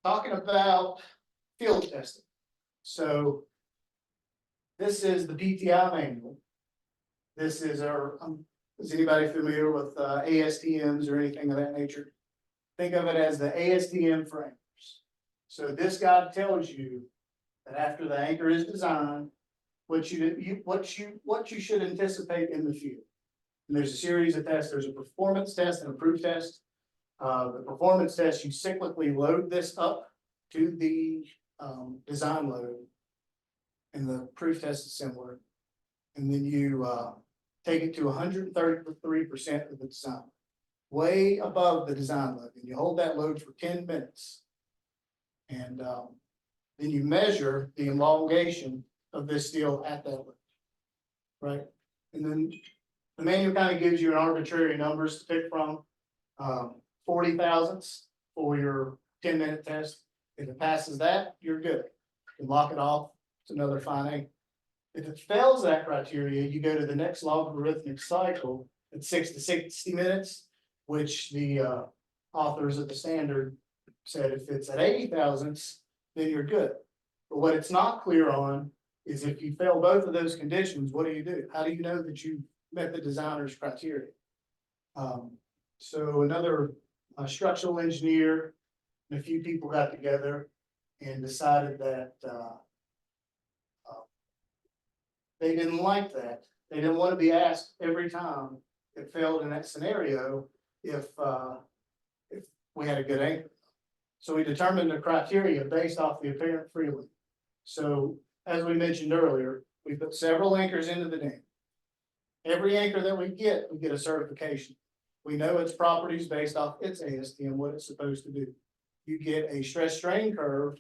Talking about field testing. So this is the PTI manual. This is our, is anybody familiar with ASTMs or anything of that nature? Think of it as the ASTM for anchors. So this guide tells you that after the anchor is designed, what you should anticipate in the field. And there's a series of tests. There's a performance test and a proof test. The performance test, you cyclically load this up to the design load, and the proof test is similar. And then you take it to 133% of the design, way above the design load, and you hold that load for 10 minutes. And then you measure the elongation of this steel at that load, right? And then the manual kind of gives you an arbitrary numbers to pick from. 40 thousandths for your 10-minute test. If it passes that, you're good. You can lock it off. It's another fine anchor. If it fails that criteria, you go to the next logarithmic cycle at 6 to 60 minutes, which the authors of the standard said if it's at 80 thousandths, then you're good. But what it's not clear on is if you fail both of those conditions, what do? How do you know that you met the designer's criteria? So another structural engineer and a few people got together and decided that they didn't like that. They didn't want to be asked every time it failed in that scenario if we had a good anchor. So we determined the criteria based off the apparent freely. So as we mentioned earlier, we put several anchors into the dam. Every anchor that we get a certification. We know its properties based off its ASTM, what it's supposed to do. You get a stress strain curve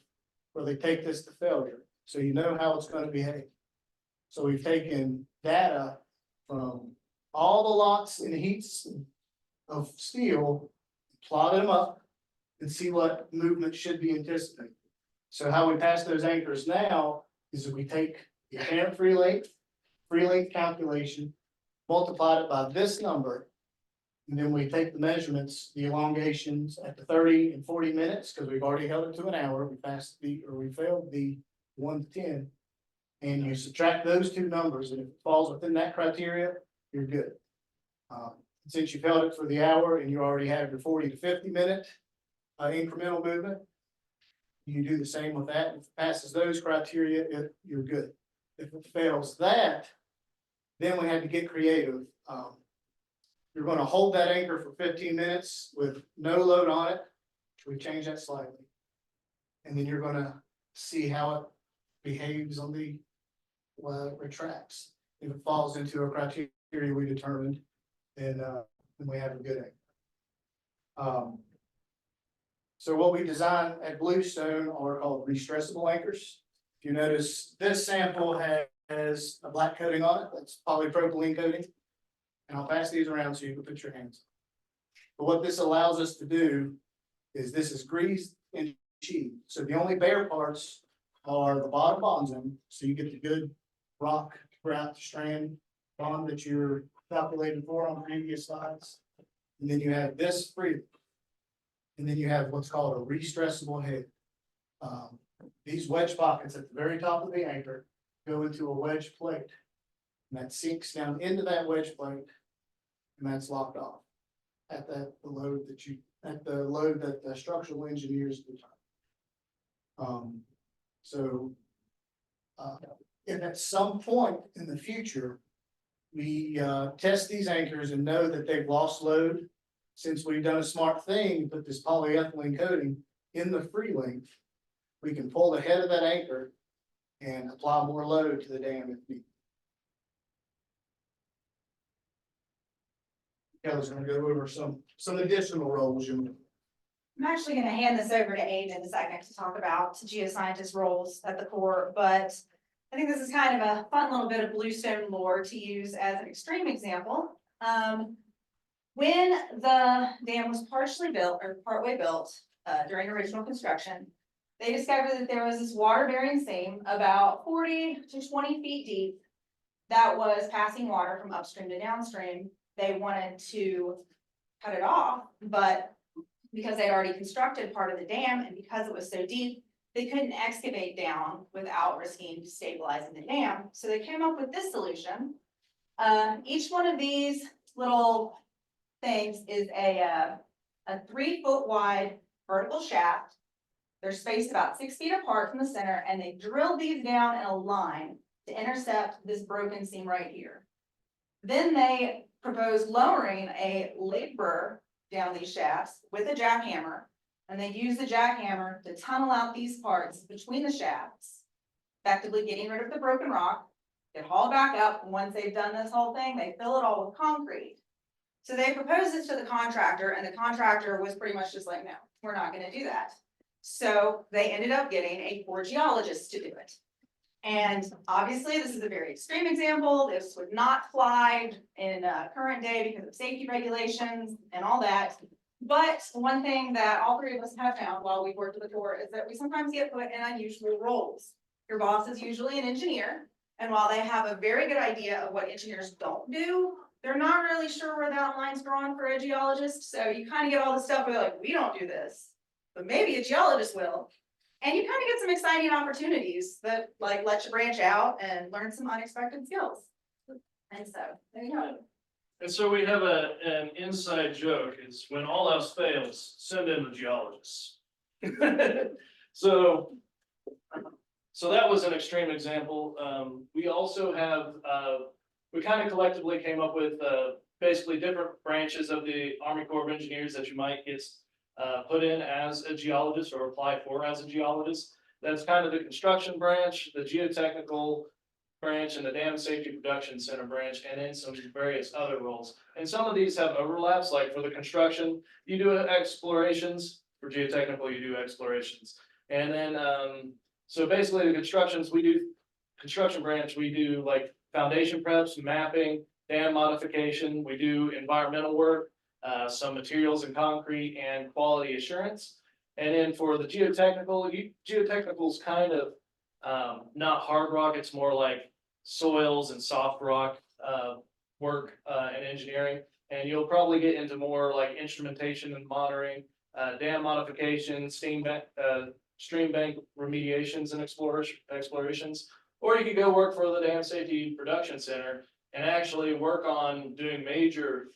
where they take this to failure. So you know how it's going to behave. So we've taken data from all the lots and heats of steel, plotted them up, and see what movement should be anticipated. So how we pass those anchors now is that we take the apparent free length calculation, multiply it by this number. And then we take the measurements, the elongations at the 30 and 40 minutes, because we've already held it to an hour, we failed the 1 to 10. And you subtract those two numbers, and if it falls within that criteria, you're good. Since you've held it for the hour and you already have your 40 to 50 minute incremental movement, you do the same with that. If it passes those criteria, you're good. If it fails that, then we had to get creative. You're going to hold that anchor for 15 minutes with no load on it. We change that slightly. And then you're going to see how it behaves on the retracts. If it falls into a criteria we determined, then we have a good anchor. So what we design at Bluestone are called restressable anchors. If you notice, this sample has a black coating on it. That's polypropylene coating. And I'll pass these around so you can put your hands on. But what this allows us to do is this is greased and sheathed. So the only bare parts are the bottom bond zone. So you get the good rock grout strand bond that you're calculating for on previous slides. And then you have this free. And then you have what's called a restressable head. These wedge pockets at the very top of the anchor go into a wedge plate. And that sinks down into that wedge plate. And that's locked off at the load that the structural engineers determine. If at some point in the future, we test these anchors and know that they've lost load, since we've done a smart thing, put this polyethylene coating in the free length, we can pull the head of that anchor and apply more load to the dam if needed. Kelly's going to go over some additional roles. I'm actually going to hand this over to Aidan in a second to talk about geoscientist roles at the Corps, but I think this is kind of a fun little bit of Bluestone lore to use as an extreme example. When the dam was partially built or partway built during original construction, they discovered that there was this water-bearing seam about 40 to 20 feet deep that was passing water from upstream to downstream. They wanted to cut it off, but because they'd already constructed part of the dam and because it was so deep, they couldn't excavate down without risking destabilizing the dam. So they came up with this solution. Each one of these little things is a 3 foot wide vertical shaft. They're spaced about 6 feet apart from the center, and they drilled these down in a line to intercept this broken seam right here. Then they proposed lowering a laborer down these shafts with a jackhammer, and they use the jackhammer to tunnel out these parts between the shafts, effectively getting rid of the broken rock. They haul back up, and once they've done this whole thing, they fill it all with concrete. So they proposed this to the contractor, and the contractor was pretty much just like, no, we're not gonna do that. So they ended up getting a Corps geologist to do it. And obviously, this is a very extreme example. This would not fly in current day because of safety regulations and all that. But one thing that all three of us have found while we've worked with the Corps is that we sometimes get put in unusual roles. Your boss is usually an engineer, and while they have a very good idea of what engineers don't do, they're not really sure where that line's drawn for a geologist. So you kind of get all the stuff where they're like, we don't do this, but maybe a geologist will. And you kind of get some exciting opportunities that like let you branch out and learn some unexpected skills. And so there you go. And so we have an inside joke is when all else fails, send in the geologists. So that was an extreme example. We also have, we kind of collectively came up with basically different branches of the Army Corps of Engineers that you might get put in as a geologist or apply for as a geologist. That's kind of the construction branch, the geotechnical branch, and the Dam Safety Production Center branch, and then some various other roles. And some of these have overlaps, like for the construction, you do explorations. For geotechnical, you do explorations. And then, so basically the construction branch, we do like foundation preps, mapping, dam modification, we do environmental work, some materials and concrete and quality assurance. And then for the geotechnical is kind of, not hard rock, it's more like soils and soft rock, work, and engineering. And you'll probably get into more like instrumentation and monitoring, dam modification, stream bank remediations and explorations. Or you could go work for the Dam Safety Production Center and actually work on doing major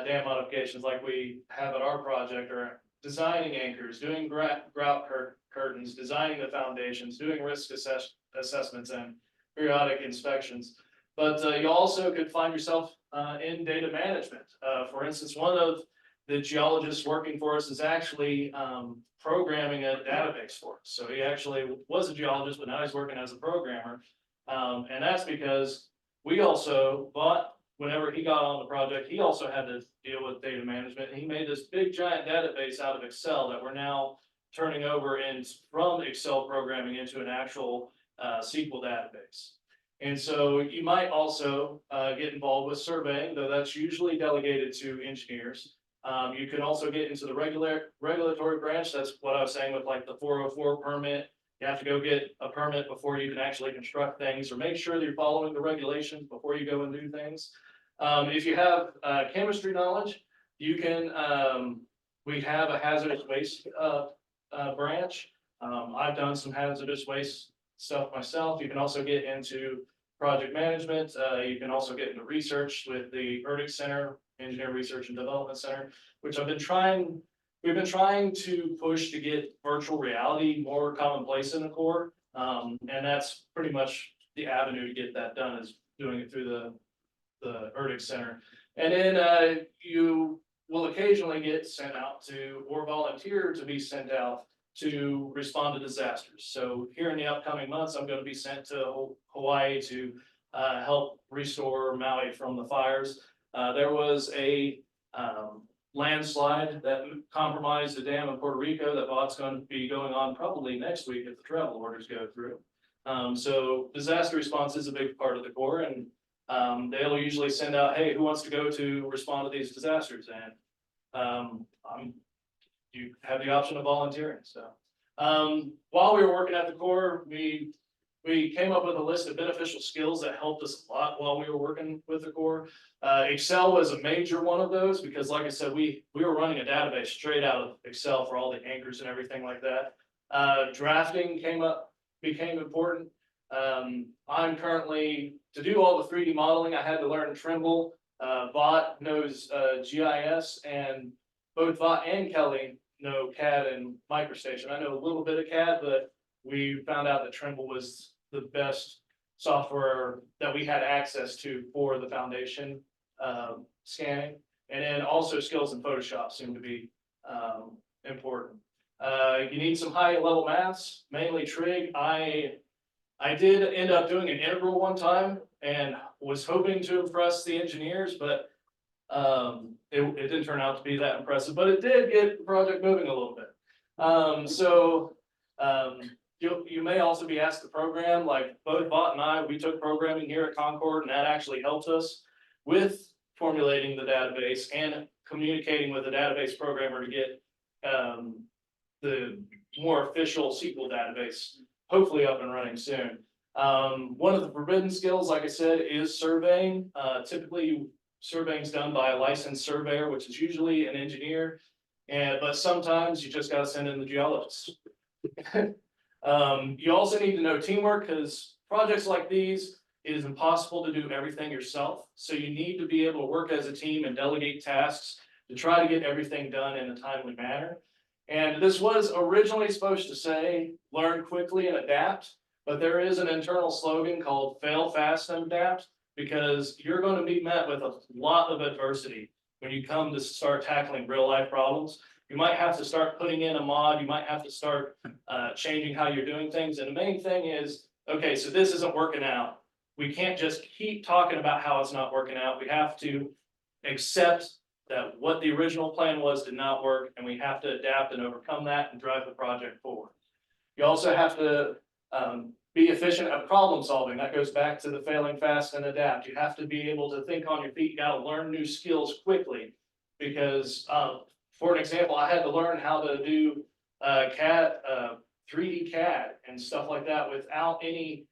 dam modifications like we have at our project, or designing anchors, doing grout curtains, designing the foundations, doing risk assessments and periodic inspections. But you also could find yourself in data management. For instance, one of the geologists working for us is actually programming a database for us. So he actually was a geologist, but now he's working as a programmer. And that's because we also bought, whenever he got on the project, he also had to deal with data management. He made this big giant database out of Excel that we're now turning over from Excel programming into an actual SQL database. And so you might also get involved with surveying, though that's usually delegated to engineers. You can also get into the regulatory branch. That's what I was saying with like the 404 permit. You have to go get a permit before you can actually construct things, or make sure that you're following the regulations before you go and do things. If you have chemistry knowledge, you can, we have a hazardous waste branch. I've done some hazardous waste stuff myself. You can also get into project management. You can also get into research with the ERDIC Center, Engineer Research and Development Center, which we've been trying to push to get virtual reality more commonplace in the Corps. And that's pretty much the avenue to get that done, is doing it through the ERDIC Center. And then you will occasionally get sent out to, or volunteer to be sent out to respond to disasters. So here in the upcoming months, I'm going to be sent to Hawaii to help restore Maui from the fires. There was a landslide that compromised the dam in Puerto Rico that Vaught's going to be going on probably next week if the travel orders go through. So disaster response is a big part of the Corps, and they'll usually send out, hey, who wants to go to respond to these disasters? And you have the option of volunteering. So while we were working at the Corps, we came up with a list of beneficial skills that helped us a lot while we were working with the Corps. Excel was a major one of those because, like I said, we were running a database straight out of Excel for all the anchors and everything like that. Drafting became important. I'm currently, to do all the 3D modeling, I had to learn Trimble. Vaught knows GIS, and both Vaught and Kelli know CAD and MicroStation. I know a little bit of CAD, but we found out that Trimble was the best software that we had access to for the foundation scanning. And then also skills in Photoshop seem to be important. You need some high level maths, mainly trig. I did end up doing an integral one time and was hoping to impress the engineers, but it didn't turn out to be that impressive, but it did get the project moving a little bit. You may also be asked to program, like both Vaught and I, we took programming here at Concord, and that actually helped us with formulating the database and communicating with the database programmer to get the more official SQL database hopefully up and running soon. One of the forbidden skills, like I said, is surveying. Typically, surveying is done by a licensed surveyor, which is usually an engineer, but sometimes you just got to send in the geologist. You also need to know teamwork, because projects like these, it is impossible to do everything yourself. So you need to be able to work as a team and delegate tasks to try to get everything done in a timely manner. And this was originally supposed to say, learn quickly and adapt, but there is an internal slogan called fail fast and adapt, because you're going to be met with a lot of adversity when you come to start tackling real life problems. You might have to start putting in a mod, you might have to start changing how you're doing things. And the main thing is, okay, so this isn't working out. We can't just keep talking about how it's not working out. We have to accept that what the original plan was did not work, and we have to adapt and overcome that and drive the project forward. You also have to be efficient at problem solving. That goes back to the failing fast and adapt. You have to be able to think on your feet. You got to learn new skills quickly, because for an example, I had to learn how to do CAD, 3D CAD and stuff like that without any,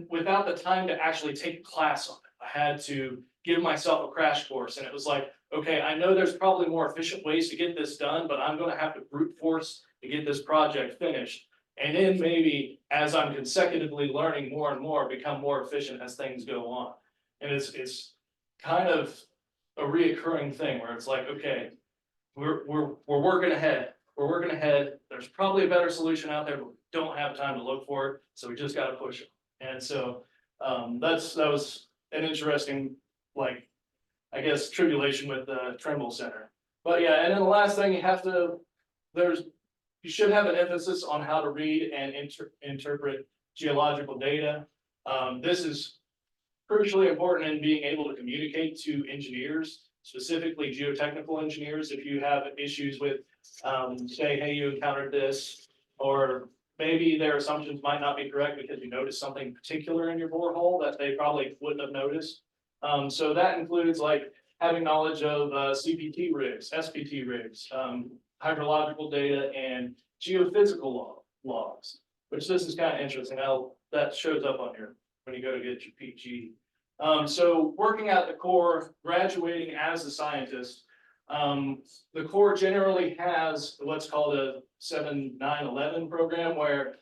without the time to actually take a class on it. I had to give myself a crash course, and it was like, okay, I know there's probably more efficient ways to get this done, but I'm gonna have to brute force to get this project finished. And then maybe as I'm consecutively learning more and more, become more efficient as things go on. And it's kind of a reoccurring thing where it's like, okay, we're working ahead. We're working ahead. There's probably a better solution out there, but we don't have time to look for it. So we just gotta push it. And so that was an interesting, like, I guess, tribulation with the Trimble Center. But yeah, and then the last thing you should have an emphasis on how to read and interpret geological data. This is crucially important in being able to communicate to engineers, specifically geotechnical engineers. If you have issues with, say, hey, you encountered this, or maybe their assumptions might not be correct because you noticed something particular in your borehole that they probably wouldn't have noticed. So that includes like having knowledge of CPT rigs, SPT rigs, hydrological data, and geophysical logs, which this is kind of interesting how that shows up on your, when you go to get your PG. So working at the Corps, graduating as a scientist, the Corps generally has what's called a 7-9-11 program, where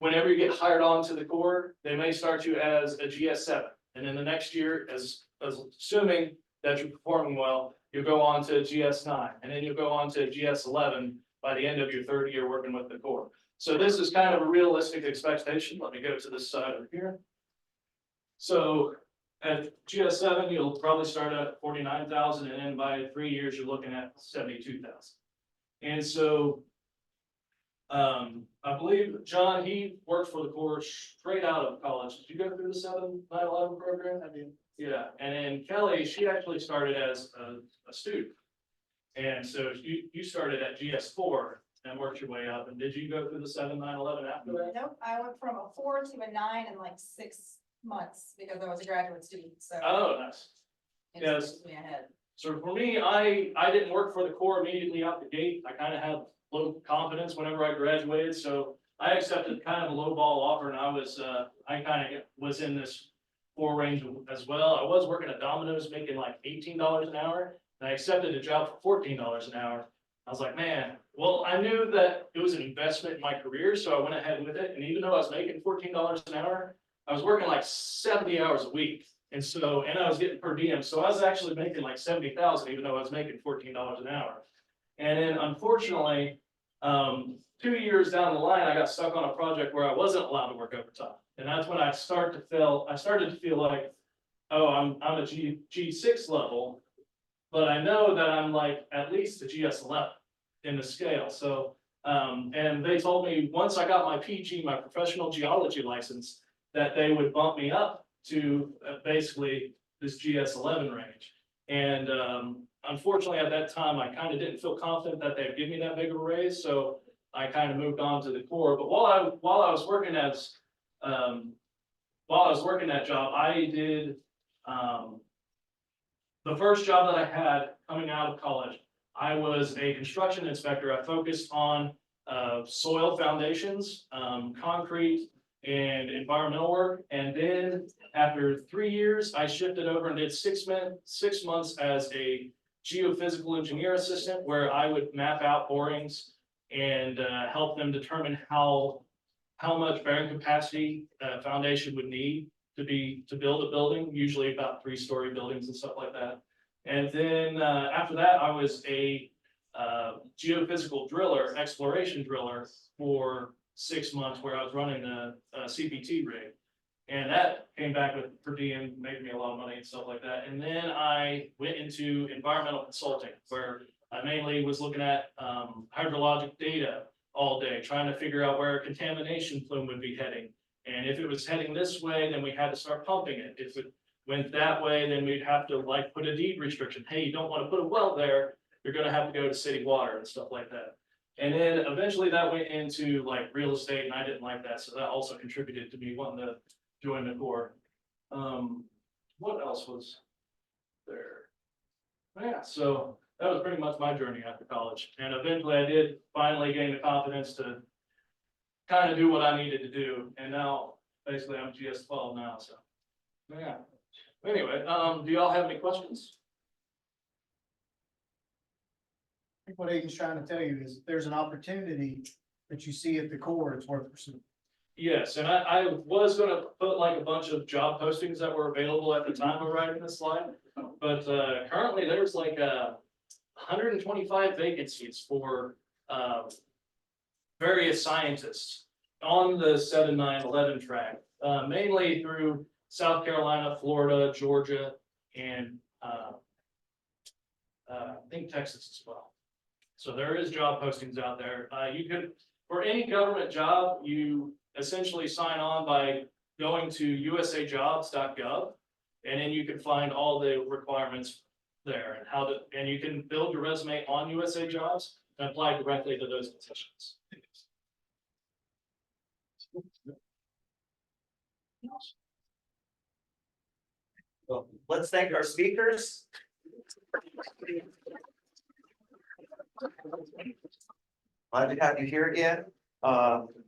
whenever you get hired on to the Corps, they may start you as a GS7. And then the next year, as assuming that you're performing well, you'll go on to GS9, and then you'll go on to GS11 by the end of your third year working with the Corps. So this is kind of a realistic expectation. Let me go to this side over here. So at GS7, you'll probably start at 49,000, and then by 3 years, you're looking at 72,000. And so I believe John, he worked for the Corps straight out of college. Did you go through the 7-9-11 program? I mean, yeah. And then Kelli, she actually started as a student. And so you started at GS4 and worked your way up. And did you go through the 7-9-11 after that? Nope, I went from a 4 to a 9 in like 6 months because I was a graduate student, so. Oh, nice. it yes. pushed me ahead. So for me, I didn't work for the Corps immediately out the gate. I kind of had low confidence whenever I graduated, so I accepted kind of a low ball offer, and I kind of was in this 4 range as well. I was working at Domino's making like $18 an hour, and I accepted a job for $14 an hour. I was like, man, well, I knew that it was an investment in my career, so I went ahead with it. And even though I was making $14 an hour, I was working like 70 hours a week. And I was getting per diem. So I was actually making like 70,000, even though I was making $14 an hour. And then unfortunately, 2 years down the line, I got stuck on a project where I wasn't allowed to work overtime. And that's when I started to feel like, oh, I'm a G6 level, but I know that I'm like at least a GS11 in the scale. So, and they told me once I got my PG, my professional geology license, that they would bump me up to basically this GS11 range. And unfortunately, at that time, I kind of didn't feel confident that they'd give me that big of a raise. So I kind of moved on to the Corps. But while I was working that job, I did the first job that I had coming out of college. I was a construction inspector. I focused on soil foundations, concrete, and environmental work. And then after 3 years, I shifted over and did 6 months as a geophysical engineer assistant, where I would map out borings and help them determine how much bearing capacity foundation would need to build a building, usually about 3-story buildings and stuff like that. And then after that, I was a geophysical driller, exploration driller for 6 months, where I was running the CPT rig. And that came back with per diem, making me a lot of money and stuff like that. And then I went into environmental consulting, where I mainly was looking at hydrologic data all day, trying to figure out where a contamination plume would be heading. And if it was heading this way, then we had to start pumping it. If it went that way, then we'd have to like put a deed restriction. Hey, you don't want to put a well there. You're going to have to go to city water and stuff like that. And then eventually that went into like real estate, and I didn't like that. So that also contributed to me wanting to join the Corps. What else was there? Yeah, so that was pretty much my journey after college. And eventually I did finally gain the confidence to kind of do what I needed to do. And now basically I'm GS12 now, so. Yeah. Anyway, do y'all have any questions? I think what Aidan's trying to tell you is if there's an opportunity that you see at the core, it's worth pursuing. Yes, and I was gonna put like a bunch of job postings that were available at the time of writing this slide. But currently there's like 125 vacancies for various scientists on the 7, 9, 11 track, mainly through South Carolina, Florida, Georgia, and I think Texas as well. So there is job postings out there. You could, for any government job, you essentially sign on by going to usajobs.gov, and then you can find all the requirements there and how to, and you can build your resume on USA Jobs and apply directly to those positions. Well, let's thank our speakers. Glad to have you here again.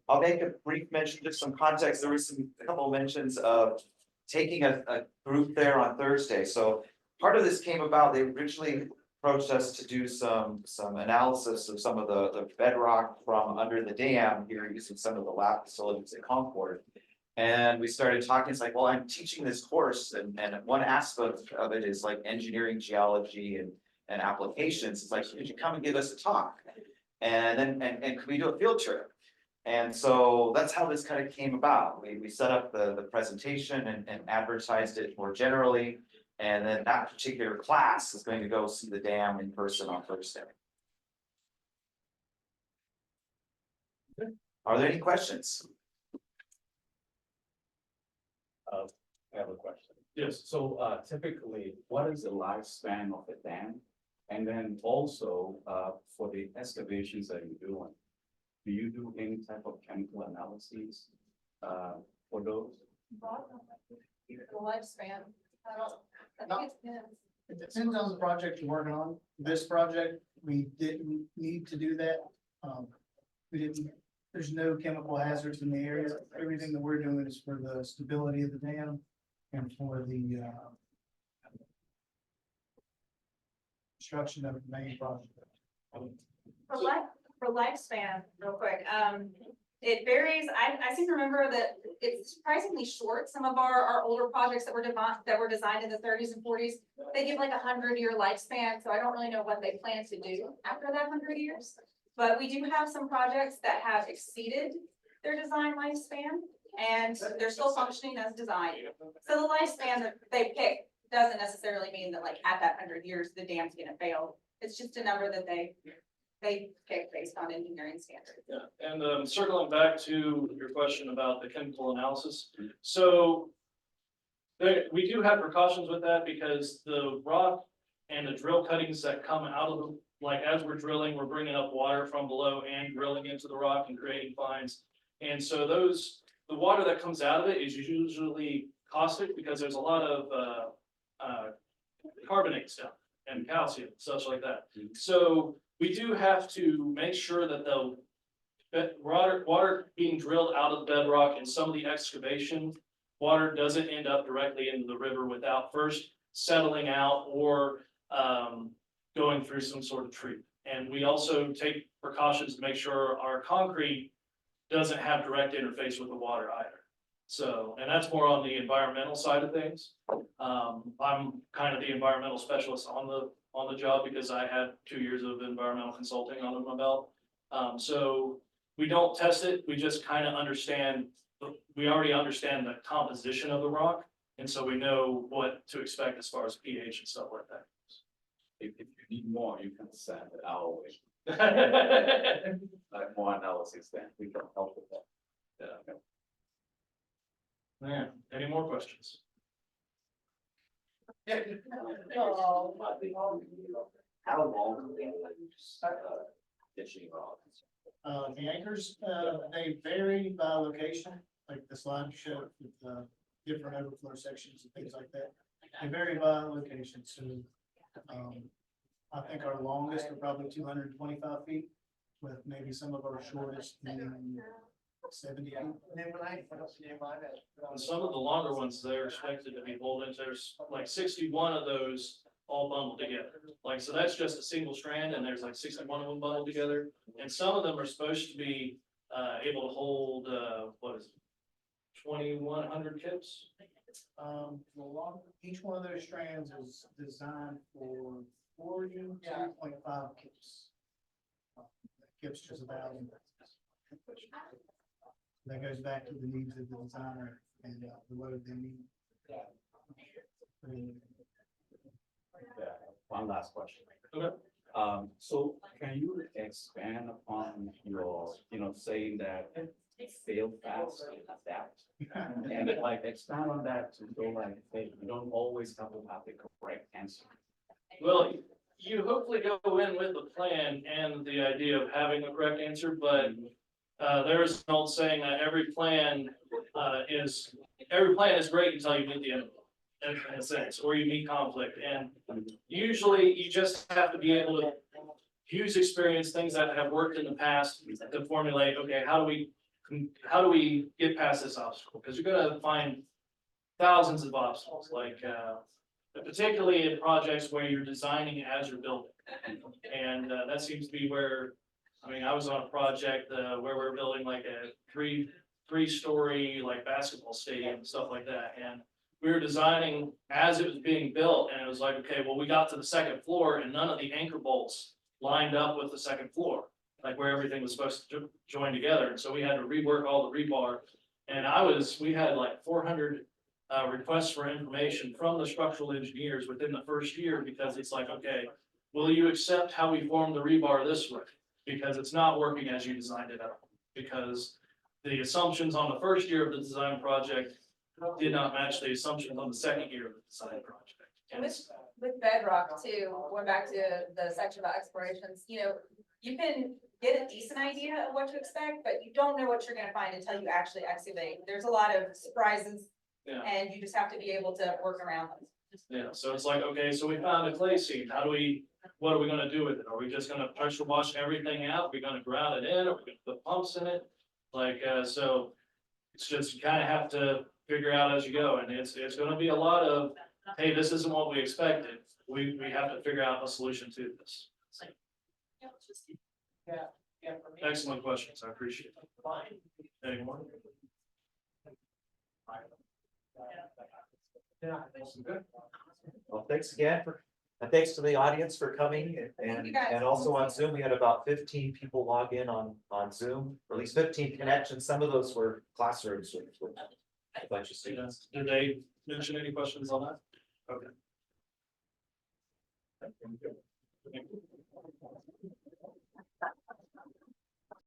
I'll make a brief mention, just some context. There was a couple mentions of taking a group there on Thursday. So part of this came about, they originally approached us to do some analysis of some of the bedrock from under the dam here using some of the lab facilities at Concord. And we started talking, it's like, well, I'm teaching this course and one aspect of it is like engineering geology and applications. It's like, could you come and give us a talk? And then, and could we do a field trip? And so that's how this kind of came about. We set up the presentation and advertised it more generally. And then that particular class is going to go see the dam in person on Thursday. Are there any questions? I have a question. Yes. So typically, what is the lifespan of the dam? And then also for the excavations that you're doing, do you do any type of chemical analyses for those? The lifespan, I think It depends on the project you're working on. This project, we didn't need to do that. We didn't, there's no chemical hazards in the area. Everything that we're doing is for the stability of the dam and for the construction of the main project. For lifespan, real quick, it varies. I seem to remember that it's surprisingly short. Some of our older projects that were designed in the 30s and 40s, they give like 100-year lifespan. So I don't really know what they plan to do after that 100 years. But we do have some projects that have exceeded their design lifespan and they're still functioning as designed. So the lifespan that they pick doesn't necessarily mean that like at that 100 years, the dam's gonna fail. It's just a number that they pick based on engineering standards. Yeah, and circling back to your question about the chemical analysis. So we do have precautions with that because the rock and the drill cuttings that come out of the, like as we're drilling, we're bringing up water from below and drilling into the rock and creating fines. And so the water that comes out of it is usually caustic because there's a lot of carbonates down and calcium, such like that. So we do have to make sure that the water being drilled out of the bedrock and some of the excavation water doesn't end up directly into the river without first settling out or going through some sort of treatment. And we also take precautions to make sure our concrete doesn't have direct interface with the water either. So, and that's more on the environmental side of things. I'm kind of the environmental specialist on the job because I had 2 years of environmental consulting under my belt. So we don't test it, we just kind of understand, we already understand the composition of the rock. And so we know what to expect as far as pH and stuff like that. If you need more, you can send it our way. Like more analysis, then we can help with that. Yeah. Man, any more questions? How long fishing rods? The anchors, they vary by location, like the slide you showed with the different overflow sections and things like that. They vary by location, so I think our longest are probably 225 feet, with maybe some of our shortest being 70 feet. And some of the longer ones, they're expected to be holding, there's like 61 of those all bundled together. Like, so that's just a single strand and there's like 61 of them bundled together. And some of them are supposed to be able to hold, what is it? 2,100 kips? Each one of those strands is designed for 42.5 kips. Kips just about. That goes back to the needs of the designer and the load they need. Yeah, one last question. Okay. So can you expand upon your, saying that fail fast, adapt? And like expand on that to go like, hey, you don't always have to have the correct answer. Well, you hopefully go in with a plan and the idea of having a correct answer, but there's an old saying that every plan is great until you meet the enemy, in a sense, or you meet conflict. And usually you just have to be able to use experience, things that have worked in the past to formulate, okay, how do we get past this obstacle? Because you're gonna find thousands of obstacles, like particularly in projects where you're designing as you're building. And that seems to be where, I mean, I was on a project where we're building like a three-story like basketball stadium and stuff like that. And we were designing as it was being built, and it was like, okay, well, we got to the second floor and none of the anchor bolts lined up with the second floor, like where everything was supposed to join together. And so we had to rework all the rebar. And we had like 400 requests for information from the structural engineers within the first year, because it's like, okay, will you accept how we formed the rebar this way? Because it's not working as you designed it out. Because the assumptions on the first year of the design project did not match the assumptions on the second year of the design project. And with bedrock too, going back to the section about explorations, you can get a decent idea of what to expect, but you don't know what you're gonna find until you actually excavate. There's a lot of surprises. Yeah. And you just have to be able to work around them. Yeah, so it's like, okay, so we found a clay seam. What are we gonna do with it? Are we just gonna pressure wash everything out? Are we gonna ground it in? Are we gonna put pumps in it? Like, so it's just, you kind of have to figure out as you go. And it's gonna be a lot of, hey, this isn't what we expected. We have to figure out a solution to this. Excellent questions. I appreciate it. Any more? Well, thanks again and thanks to the audience for coming, Thank you, guys. and also on Zoom, we had about 15 people log in on Zoom, or at least 15 connections. Some of those were classrooms with a bunch of students. Did they mention any questions on that? Okay.